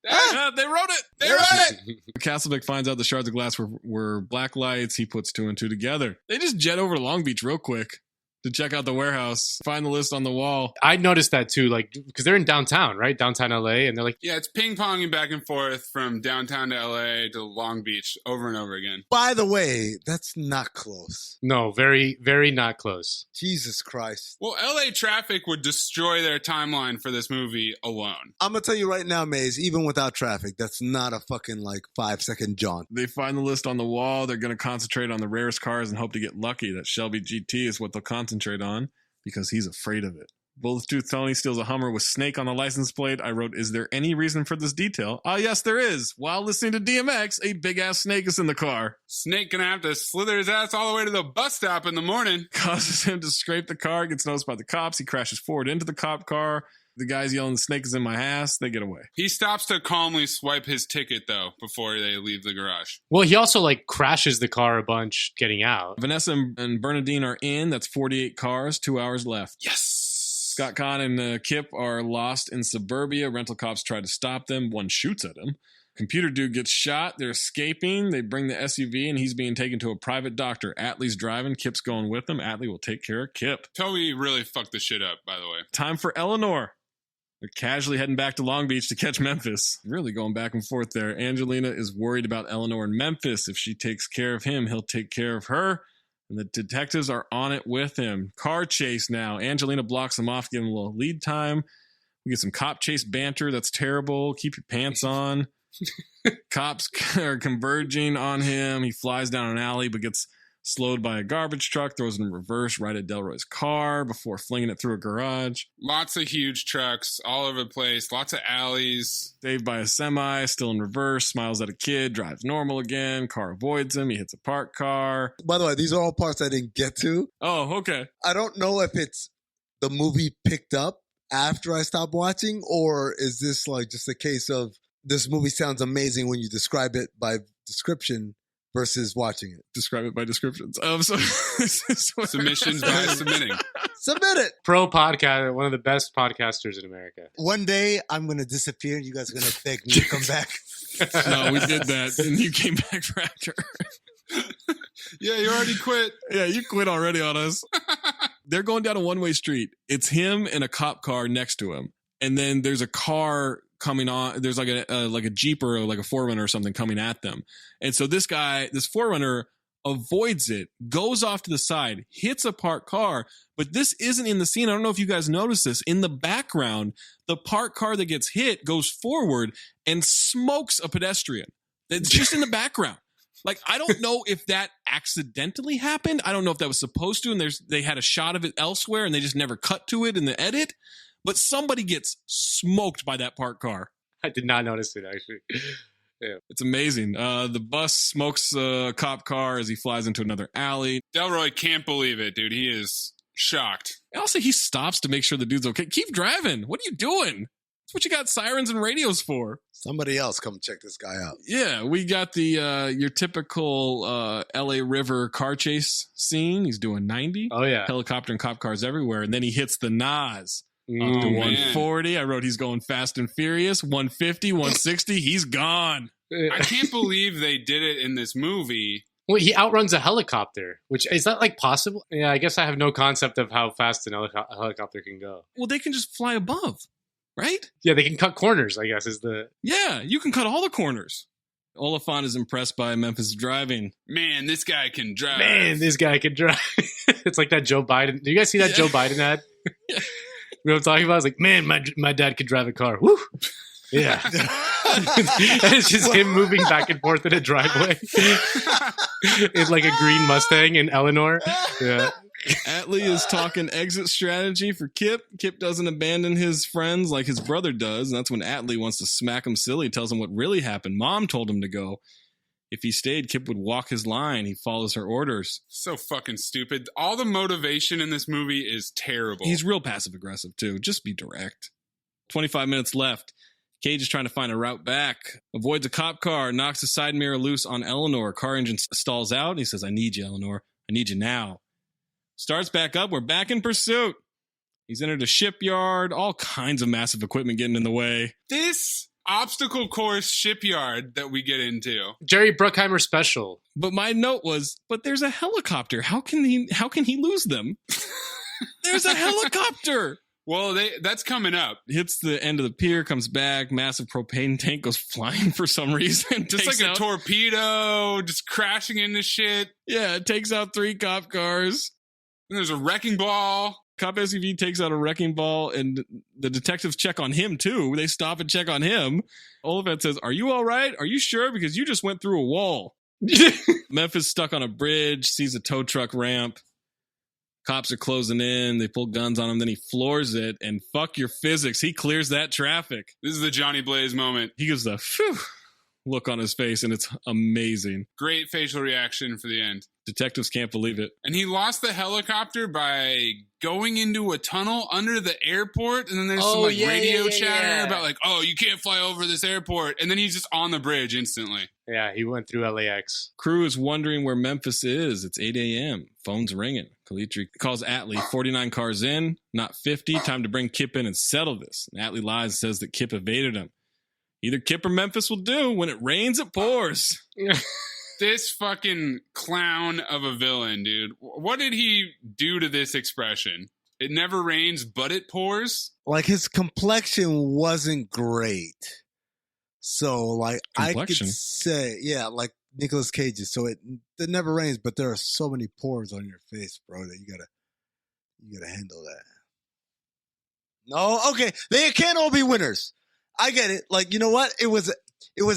they wrote it. They wrote it. Castlebeck finds out the shards of glass were black lights. He puts two and two together. They just jet over to Long Beach real quick to check out the warehouse, find the list on the wall. I noticed that too, like, because they're in downtown, right? Downtown LA. And they're like, yeah, it's ping-ponging back and forth from downtown to LA to Long Beach over and over again. By the way, that's not close. No, very, very not close. Jesus Christ. Well, LA traffic would destroy their timeline for this movie alone. I'm going to tell you right now, Maze, even without traffic, that's not a fucking like 5-second jaunt. They find the list on the wall. They're going to concentrate on the rarest cars and hope to get lucky. That Shelby GT is what they'll concentrate on because he's afraid of it. Bulletooth Tony steals a Hummer with Snake on the license plate. I wrote, is there any reason for this detail? Ah, yes, there is. While listening to DMX, a big-ass snake is in the car. Snake gonna have to slither his ass all the way to the bus stop in the morning. Causes him to scrape the car, gets noticed by the cops. He crashes forward into the cop car. The guy's yelling, the snake is in my ass. They get away. He stops to calmly swipe his ticket, though, before they leave the garage. Well, he also, like, crashes the car a bunch getting out. Vanessa and Bernadine are in. That's 48 cars, 2 hours left. Yes! Scott Conn and Kip are lost in suburbia. Rental cops try to stop them. One shoots at him. Computer dude gets shot. They're escaping. They bring the SUV, and he's being taken to a private doctor. Atlee's driving. Kip's going with him. Atlee will take care of Kip. Toby really fucked this shit up, by the way. Time for Eleanor. They're casually heading back to Long Beach to catch Memphis. Really going back and forth there. Angelina is worried about Eleanor and Memphis. If she takes care of him, he'll take care of her. And the detectives are on it with him. Car chase now. Angelina blocks him off, giving him a little lead time. We get some cop chase banter. That's terrible. Keep your pants on. Cops are converging on him. He flies down an alley, but gets slowed by a garbage truck, throws it in reverse right at Delroy's car before flinging it through a garage. Lots of huge trucks all over the place. Lots of alleys. Saved by a semi, still in reverse, smiles at a kid, drives normal again. Car avoids him. He hits a parked car. By the way, these are all parts I didn't get to. Oh, okay. I don't know if it's the movie picked up after I stopped watching, or is this like just a case of this movie sounds amazing when you describe it by description versus watching it. Describe it by descriptions. Submissions by submitting. Submit it. Pro podcast, one of the best podcasters in America. One day I'm going to disappear and you guys are going to beg me to come back. No, we did that and you came back for after. Yeah, you already quit. Yeah, you quit already on us. They're going down a one-way street. It's him and a cop car next to him. And then there's a car coming on. There's like a Jeep or like a 4Runner or something coming at them. And so this 4Runner avoids it, goes off to the side, hits a parked car. But this isn't in the scene. I don't know if you guys noticed this. In the background, the parked car that gets hit goes forward and smokes a pedestrian. It's just in the background. Like, I don't know if that accidentally happened. I don't know if that was supposed to, and they had a shot of it elsewhere, and they just never cut to it in the edit. But somebody gets smoked by that parked car. I did not notice it, actually. Yeah. It's amazing. The bus smokes a cop car as he flies into another alley. Delroy can't believe it, dude. He is shocked. And also, he stops to make sure the dude's okay. Keep driving. What are you doing? That's what you got sirens and radios for. Somebody else come check this guy out. Yeah, we got the your typical LA River car chase scene. He's doing 90. Oh, yeah. Helicopter and cop cars everywhere. And then he hits the Nas. Up to 140. Man. I wrote he's going fast and furious. 150, 160. He's gone. I can't believe they did it in this movie. Well, he outruns a helicopter, which is that like possible? Yeah, I guess I have no concept of how fast a helicopter can go. Well, they can just fly above, right? Yeah, they can cut corners, I guess, is the... Yeah, you can cut all the corners. Oliphant is impressed by Memphis driving. Man, this guy can drive. It's like that Joe Biden. Do you guys see that Joe Biden ad? Yeah. You know what I'm talking about? I was like, man, my dad could drive a car. Woo! Yeah. And it's just him moving back and forth in a driveway. It's like a green Mustang in Eleanor. Yeah. Atlee is talking exit strategy for Kip. Kip doesn't abandon his friends like his brother does. And that's when Atlee wants to smack him silly, tells him what really happened. Mom told him to go. If he stayed, Kip would walk his line. He follows her orders. So fucking stupid. All the motivation in this movie is terrible. He's real passive-aggressive, too. Just be direct. 25 minutes left. Cage is trying to find a route back. Avoids a cop car. Knocks the side mirror loose on Eleanor. Car engine stalls out. He says, I need you, Eleanor. I need you now. Starts back up. We're back in pursuit. He's entered a shipyard. All kinds of massive equipment getting in the way. This obstacle course shipyard that we get into. Jerry Bruckheimer special. But my note was, but there's a helicopter. How can he lose them? There's a helicopter. Well, that's coming up. Hits the end of the pier, comes back, massive propane tank goes flying for some reason. Just like a torpedo, just crashing into shit. Yeah, it takes out 3 cop cars. And there's a wrecking ball. Cop SUV takes out a wrecking ball, and the detectives check on him, too. They stop and check on him. Oliphant says, are you all right? Are you sure? Because you just went through a wall. Memphis stuck on a bridge, sees a tow truck ramp. Cops are closing in. They pull guns on him. Then he floors it, and fuck your physics. He clears that traffic. This is the Johnny Blaze moment. He gives the phew look on his face, and it's amazing. Great facial reaction for the end. Detectives can't believe it. And he lost the helicopter by going into a tunnel under the airport, and then there's some radio chatter about like, oh, you can't fly over this airport, and then he's just on the bridge instantly. Yeah, he went through LAX. Crew is wondering where Memphis is. It's 8 a.m. Phone's ringing. Kalitri calls Atlee. 49 cars in, not 50. Time to bring Kip in and settle this. And Atlee lies and says that Kip evaded him. Either Kip or Memphis will do. When it rains, it pours. This fucking clown of a villain, dude. What did he do to this expression? It never rains, but it pours? Like, his complexion wasn't great. So, like, I could say, yeah, like, Nicolas Cage's, so it never rains, but there are so many pores on your face, bro, that you gotta handle that. No, okay, they can't all be winners. I get it. Like, you know what? It was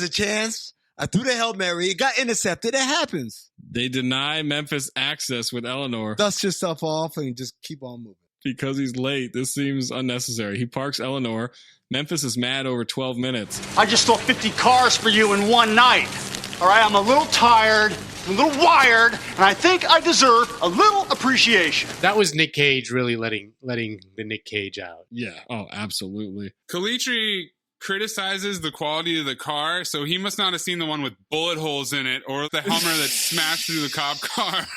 a chance. I threw the Hail Mary. It got intercepted. It happens. They deny Memphis access with Eleanor. Dust yourself off and just keep on moving. Because he's late. This seems unnecessary. He parks Eleanor. Memphis is mad over 12 minutes. I just saw 50 cars for you in one night. All right, I'm a little tired, a little wired, and I think I deserve a little appreciation. That was Nick Cage really letting the Nick Cage out. Yeah. Oh, absolutely. Calitri criticizes the quality of the car, so he must not have seen the one with bullet holes in it or the Hummer that smashed through the cop car.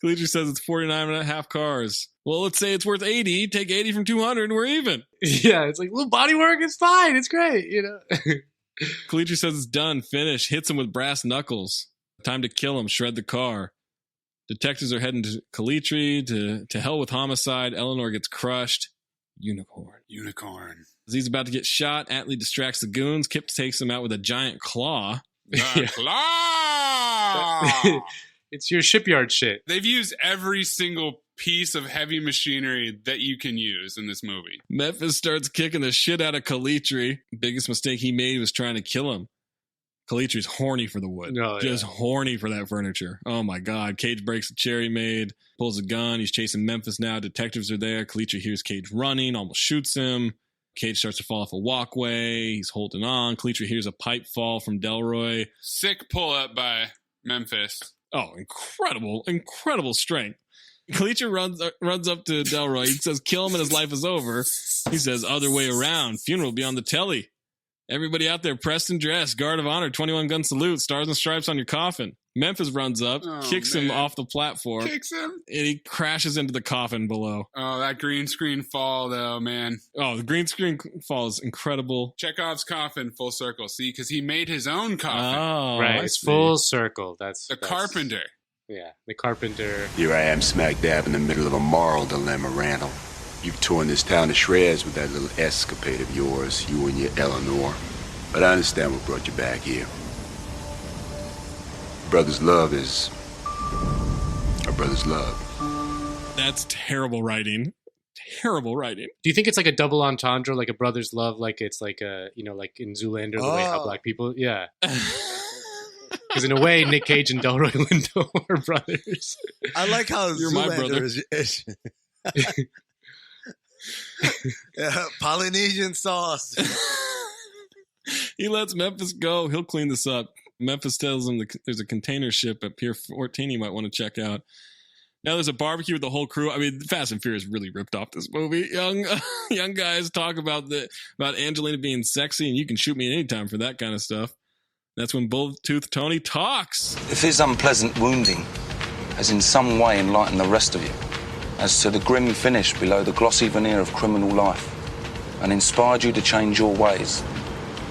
Calitri says it's 49 and a half cars. Well, let's say it's worth 80. Take 80 from 200 and we're even. Yeah, it's like, little body work, it's fine. It's great, you know. Calitri says it's done. Finish. Hits him with brass knuckles. Time to kill him. Shred the car. Detectives are heading to Calitri to hell with homicide. Eleanor gets crushed. Unicorn. As he's about to get shot, Atlee distracts the goons. Kip takes him out with a giant claw. The claw! It's your shipyard shit. They've used every single piece of heavy machinery that you can use in this movie. Memphis starts kicking the shit out of Calitri. Biggest mistake he made was trying to kill him. Calitri's horny for the wood. Just horny for that furniture. Oh my God. Cage breaks a chair he made, pulls a gun. He's chasing Memphis now. Detectives are there. Calitri hears Cage running, almost shoots him. Cage starts to fall off a walkway. He's holding on. Calitri hears a pipe fall from Delroy. Sick pull up by Memphis. Oh, incredible strength. Calitri runs up to Delroy. He says, kill him and his life is over. He says, other way around. Funeral will be on the telly. Everybody out there, pressed and dressed. Guard of honor, 21 gun salute. Stars and stripes on your coffin. Memphis runs up, kicks him off the platform. Kicks him? And he crashes into the coffin below. Oh, that green screen fall, though, man. Oh, the green screen fall is incredible. Chekhov's coffin, full circle. See, because he made his own coffin. Oh, right. It's full circle. That's carpenter. Yeah, the carpenter. Here I am smack dab in the middle of a moral dilemma, Randall. You've torn this town to shreds with that little escapade of yours, you and your Eleanor. But I understand what brought you back here. Brother's love is a brother's love. That's terrible writing. Terrible writing. Do you think it's like a double entendre, like a brother's love, like it's like a, you know, like in Zoolander, the way how black people, yeah. Because in a way, Nick Cage and Delroy Lindo are brothers. I like how You're Zoolander my brother. is yeah, Polynesian sauce. He lets Memphis go. He'll clean this up. Memphis tells him there's a container ship at Pier 14 you might want to check out. Now there's a barbecue with the whole crew. I mean, Fast and Furious really ripped off this movie. Young guys talk about Angelina being sexy, and you can shoot me anytime for that kind of stuff. That's when Bull-Tooth Tony talks. If his unpleasant wounding has in some way enlightened the rest of you as to the grim finish below the glossy veneer of criminal life and inspired you to change your ways,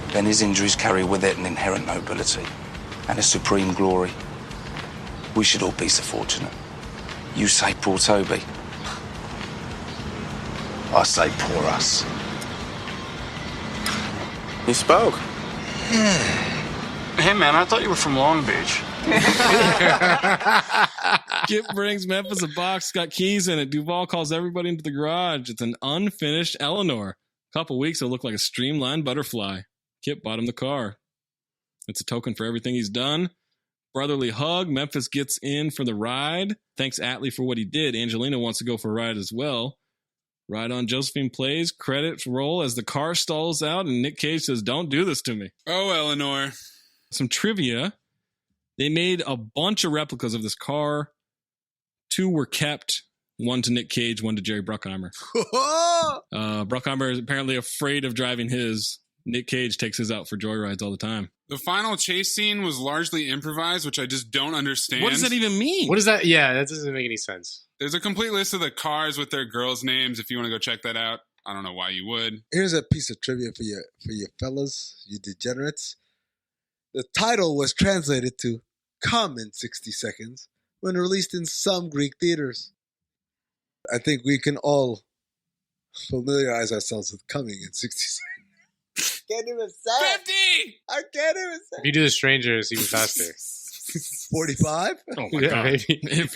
then his injuries carry with it an inherent nobility and a supreme glory. We should all be so fortunate. You say poor Toby. I say poor us. He spoke. Hey, man, I thought you were from Long Beach. Kip brings Memphis a box. It's got keys in it. Duval calls everybody into the garage. It's an unfinished Eleanor. A couple weeks, it'll look like a streamlined butterfly. Kip bought him the car. It's a token for everything he's done. Brotherly hug. Memphis gets in for the ride. Thanks Atlee for what he did. Angelina wants to go for a ride as well. Ride on Josephine plays. Credits roll as the car stalls out, and Nick Cage says, "Don't do this to me." Oh, Eleanor. Some trivia. They made a bunch of replicas of this car. 2 were kept. 1 to Nick Cage, 1 to Jerry Bruckheimer. Bruckheimer is apparently afraid of driving his. Nick Cage takes his out for joyrides all the time. The final chase scene was largely improvised, which I just don't understand. What does that even mean? What is that? Yeah, that doesn't make any sense. There's a complete list of the cars with their girls' names if you want to go check that out. I don't know why you would. Here's a piece of trivia for you fellas, you degenerates. The title was translated to Come in 60 Seconds when released in some Greek theaters. I think we can all familiarize ourselves with coming in 60 seconds. Can't even say 50! I can't even say If you do The Stranger, it's even faster. 45? Oh my Yeah, god! maybe.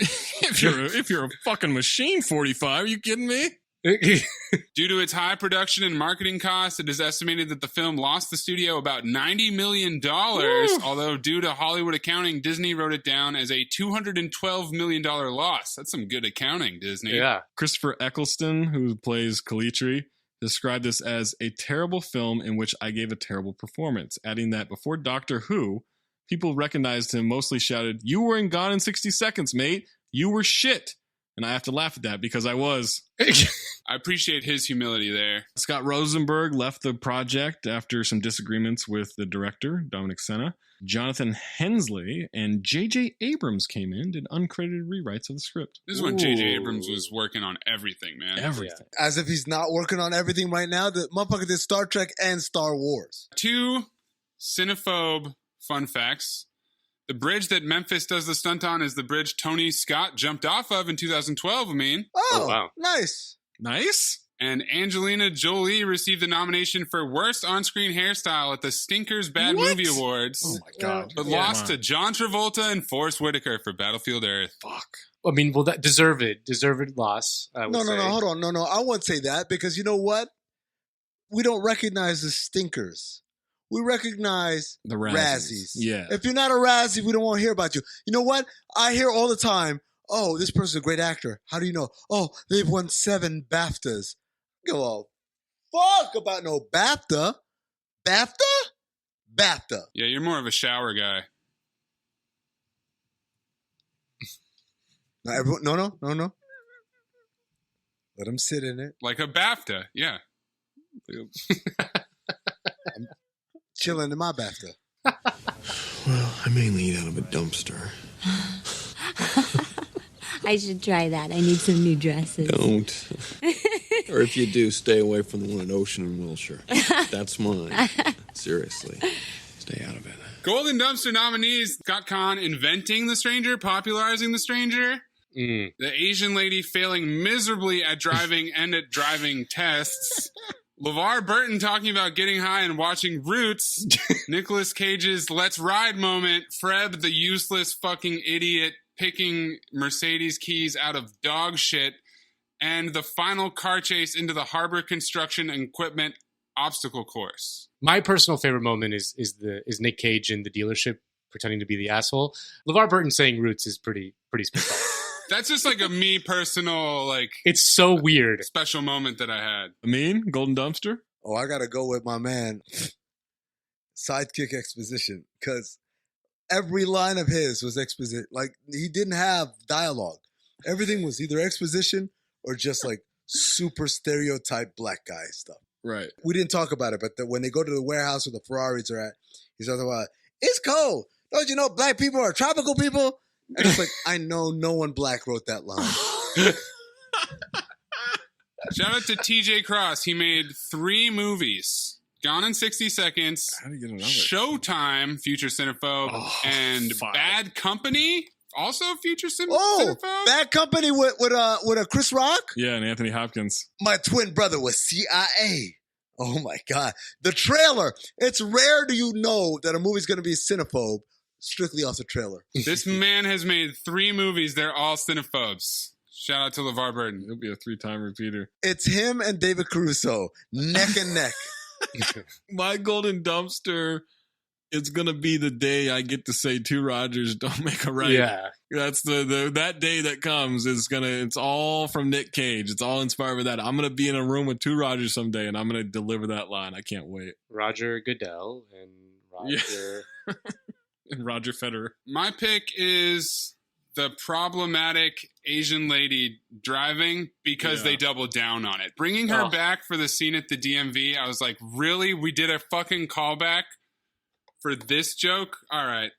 If you're a fucking machine, 45. Are you kidding me? Due to its high production and marketing costs, it is estimated that the film lost the studio about $90 million. Although, due to Hollywood accounting, Disney wrote it down as a $212 million loss. That's some good accounting, Disney. Yeah. Christopher Eccleston, who plays Calitri, described this as a terrible film in which I gave a terrible performance, adding that before Doctor Who, people recognized him, mostly shouted, "You were in Gone in 60 Seconds, mate. You were shit." And I have to laugh at that because I was. I appreciate his humility there. Scott Rosenberg left the project after some disagreements with the director, Dominic Sena. Jonathan Hensley and J.J. Abrams came in, did uncredited rewrites of the script. This is when J.J. Abrams was working on everything, man. Everything. As if he's not working on everything right now. The motherfucker did Star Trek and Star Wars. 2 Cinephobe fun facts. The bridge that Memphis does the stunt on is the bridge Tony Scott jumped off of in 2012, I mean. Oh, wow. Nice. Nice. And Angelina Jolie received the nomination for Worst On-Screen Hairstyle at the Stinkers Bad Movie Awards. Oh my god. But lost to John Travolta and Forrest Whitaker for Battlefield Earth. Fuck. I mean, well, that deserved loss. I would No, say. hold on. No, I wouldn't say that because you know what? We don't recognize the stinkers. We recognize The Razzies. Yeah. If you're not a Razzie, we don't want to hear about you. You know what? I hear all the time, oh, this person's a great actor. How do you know? Oh, they've won 7 BAFTAs. Go fuck about no BAFTA. BAFTA. Yeah, you're more of a shower guy. No, everyone, no. Let them sit in it. Like a BAFTA, yeah. I'm chilling in my BAFTA. Well, I mainly eat out of a dumpster. I should try that. I need some new dresses. Don't. Or if you do, stay away from the one at Ocean and Wilshire. That's mine. Seriously. Stay out of it. Golden Dumpster nominees: Scott Kahn inventing The Stranger, popularizing The Stranger. The Asian lady failing miserably at driving and at driving tests. LeVar Burton talking about getting high and watching Roots. Nicolas Cage's Let's Ride moment. Freb, the useless fucking idiot, picking Mercedes keys out of dog shit. And the final car chase into the Harbor Construction and Equipment obstacle course. My personal favorite moment is Nick Cage in the dealership pretending to be the asshole. LeVar Burton saying Roots is pretty spectacular. That's just like a me personal, like... It's so weird. Special moment that I had. Amin, Golden Dumpster? Oh, I got to go with my man, Sidekick Exposition, because every line of his was exposition. Like, he didn't have dialogue. Everything was either exposition or just like super stereotype black guy stuff. Right. We didn't talk about it, but when they go to the warehouse where the Ferraris are at, he's talking about, it's cold. Don't you know black people are tropical people? And it's like, I know no one black wrote that line. Shout out to TJ Cross. He made 3 movies. Gone in 60 Seconds, Showtime, Future Cinephobe, and Bad Company, also Future Cinephobe. Bad Company with a Chris Rock? Yeah, and Anthony Hopkins. My twin brother was CIA. Oh my God. The trailer. It's rare do you know that a movie's going to be a cinephobe strictly off the trailer. This man has made 3 movies. They're all cinephobes. Shout out to LeVar Burton. He'll be a 3-time repeater. It's him and David Caruso, neck and neck. My Golden Dumpster is going to be the day I get to say 2 Rogers don't make a right. Yeah. That's that day that comes it's all from Nick Cage. It's all inspired by that. I'm going to be in a room with 2 Rogers someday and I'm going to deliver that line. I can't wait. Roger Goodell and Roger... Yeah. And Roger Federer. My pick is the problematic Asian lady driving because they doubled down on it. Bringing her back for the scene at the DMV, I was like, really? We did a fucking callback for this joke? All right.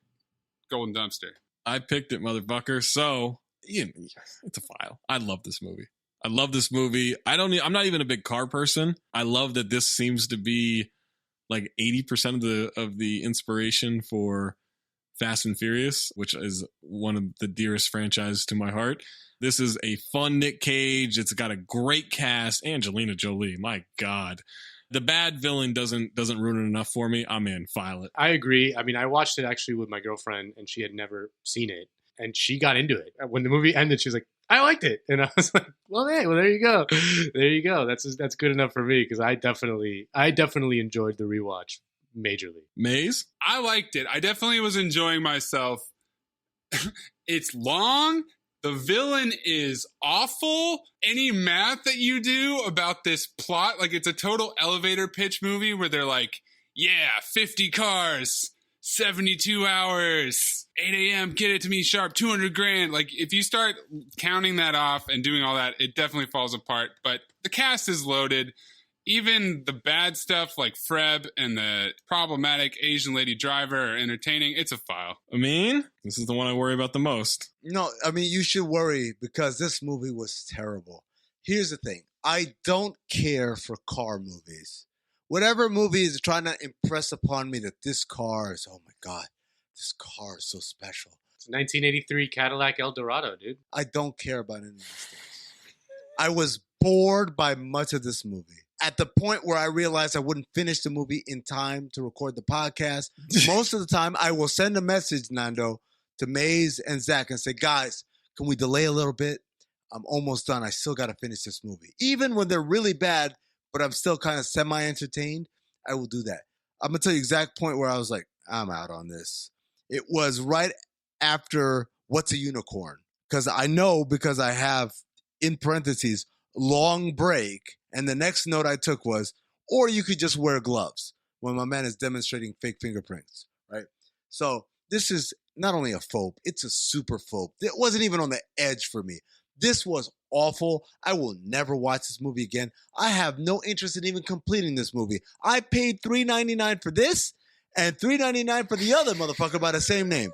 Golden Dumpster. I picked it, motherfucker. So, it's a file. I love this movie. I'm not even a big car person. I love that this seems to be like 80% of the inspiration for Fast and Furious, which is one of the dearest franchises to my heart. This is a fun Nick Cage. It's got a great cast. Angelina Jolie, my God. the bad villain doesn't ruin it enough for me. I'm in. File it. I agree. I mean, I watched it actually with my girlfriend, and she had never seen it, and she got into it. When the movie ended, she was like, "I liked it," and I was like, "Well, hey, well, there you go, there you go. That's good enough for me because I definitely enjoyed the rewatch majorly." Maze? I liked it. I definitely was enjoying myself. It's long. The villain is awful. Any math that you do about this plot, like it's a total elevator pitch movie where they're like, yeah, 50 cars, 72 hours, 8 a.m., get it to me sharp, 200 grand. Like if you start counting that off and doing all that, it definitely falls apart. But the cast is loaded. Even the bad stuff like Freb and the problematic Asian lady driver are entertaining. It's a file. I mean, this is the one I worry about the most. No, I mean, you should worry because this movie was terrible. Here's the thing. I don't care for car movies. Whatever movie is trying to impress upon me that this car is, oh my God, this car is so special. It's a 1983 Cadillac Eldorado, dude. I don't care about any of these things. I was bored by much of this movie. At the point where I realized I wouldn't finish the movie in time to record the podcast, most of the time I will send a message, Nando, to Maze and Zach and say, guys, can we delay a little bit? I'm almost done. I still got to finish this movie. Even when they're really bad, but I'm still kind of semi-entertained, I will do that. I'm going to tell you the exact point where I was like, I'm out on this. It was right after What's a Unicorn? Because I have, in parentheses, long break. And the next note I took was, or you could just wear gloves when my man is demonstrating fake fingerprints, right? So this is not only a phobe, it's a super phobe. It wasn't even on the edge for me. This was awful. I will never watch this movie again. I have no interest in even completing this movie. I paid $3.99 for this and $3.99 for the other motherfucker by the same name.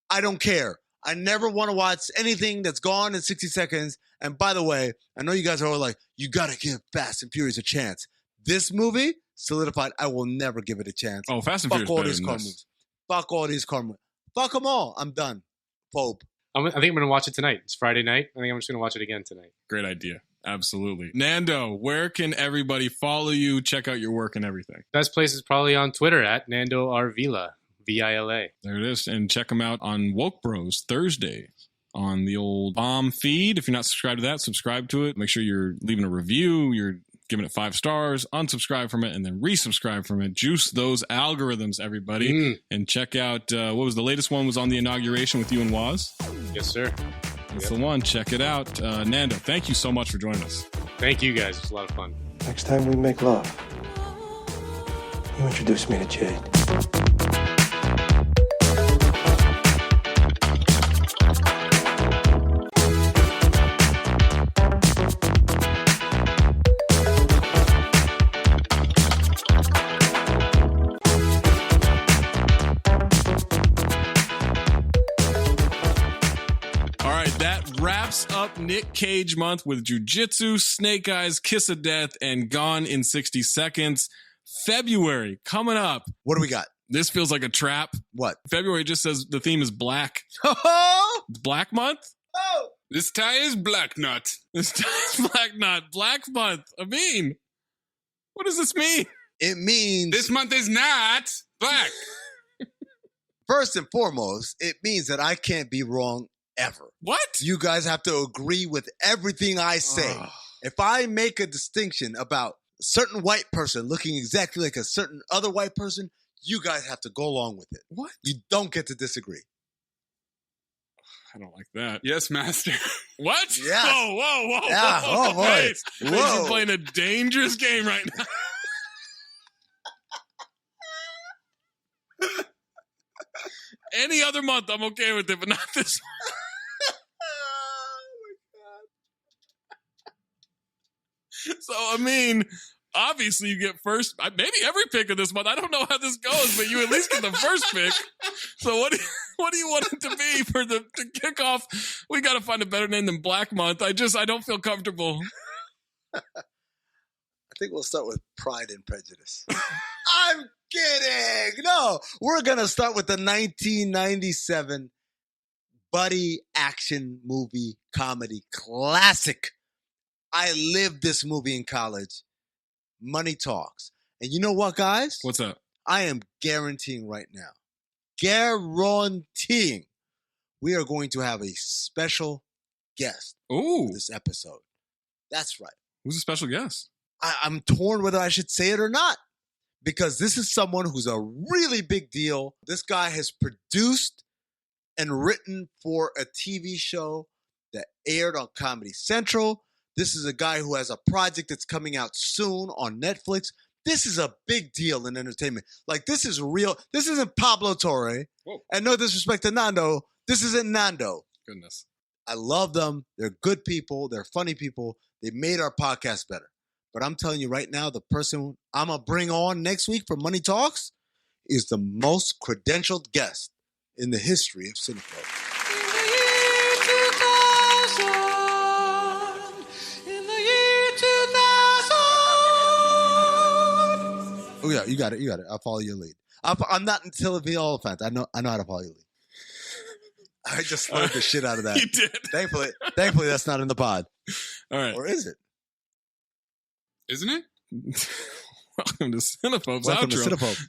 I don't care. I never want to watch anything that's gone in 60 seconds. And by the way, I know you guys are all like, you got to give Fast and Furious a chance. This movie solidified, I will never give it a chance. Oh, Fast and Furious all better these than car this. movies. Fuck all these car movies. Fuck them all. I'm done. Phobe. I think I'm going to watch it tonight. It's Friday night. I think I'm just going to watch it again tonight. Great idea. Absolutely. Nando, where can everybody follow you, check out your work and everything? Best place is probably on Twitter at Nando R. Vila. Vila. There it is. And check them out on Woke Bros Thursday on the old bomb feed. If you're not subscribed to that, subscribe to it. Make sure you're leaving a review. You're giving it 5 stars. Unsubscribe from it and then resubscribe from it. Juice those algorithms, everybody. And check out, what was the latest one? Was on the inauguration with you and Waz. Yes, sir. That's the one. Check it out. Nando, thank you so much for joining us. Thank you, guys. It was a lot of fun. Next time we make love, you introduce me to Jade. Wraps up Nick Cage month with Jiu-Jitsu, Snake Eyes, Kiss of Death, and Gone in 60 Seconds. February coming up. What do we got? This feels like a trap. What? February just says the theme is black. It's Black Month? Oh! This tie is Black Nut. This tie is Black Nut. Black Month. Amin, what does this mean? It means... This month is not black. First and foremost, it means that I can't be wrong ever. What? You guys have to agree with everything I say. If I make a distinction about a certain white person looking exactly like a certain other white person, you guys have to go along with it. What? You don't get to disagree. I don't like that. Yes, master. What? Yeah. Whoa. Yeah. Oh, boy. Wait. Whoa. We're playing a dangerous game right now. Any other month, I'm okay with it, but not this one. So, I mean, obviously you get first, maybe every pick of this month. I don't know how this goes, but you at least get the first pick. So what do you want it to be for the kickoff? We got to find a better name than Black Month. I don't feel comfortable. I think we'll start with Pride and Prejudice. I'm kidding. No, we're going to start with the 1997 buddy action movie comedy classic. I lived this movie in college. Money Talks. And you know what, guys? What's up? I am guaranteeing right now, guaranteeing, we are going to have a special guest for this episode. That's right. Who's a special guest? I'm torn whether I should say it or not, because this is someone who's a really big deal. This guy has produced and written for a TV show that aired on Comedy Central. This is a guy who has a project that's coming out soon on Netflix. This is a big deal in entertainment. Like, this is real. This isn't Pablo Torre. Whoa. And no disrespect to Nando. This isn't Nando. Goodness. I love them. They're good people. They're funny people. They made our podcast better. But I'm telling you right now, the person I'm going to bring on next week for Money Talks is the most credentialed guest in the history of Cinephobe. Oh yeah, you got it. I'll follow your lead. I'm not until the Oliphant. I know how to follow your lead. I just slurred the shit out of that. You did. Thankfully, that's not in the pod. All right. Or is it? Isn't it? Welcome to Cinephobe's Welcome outro. to Cinephobe.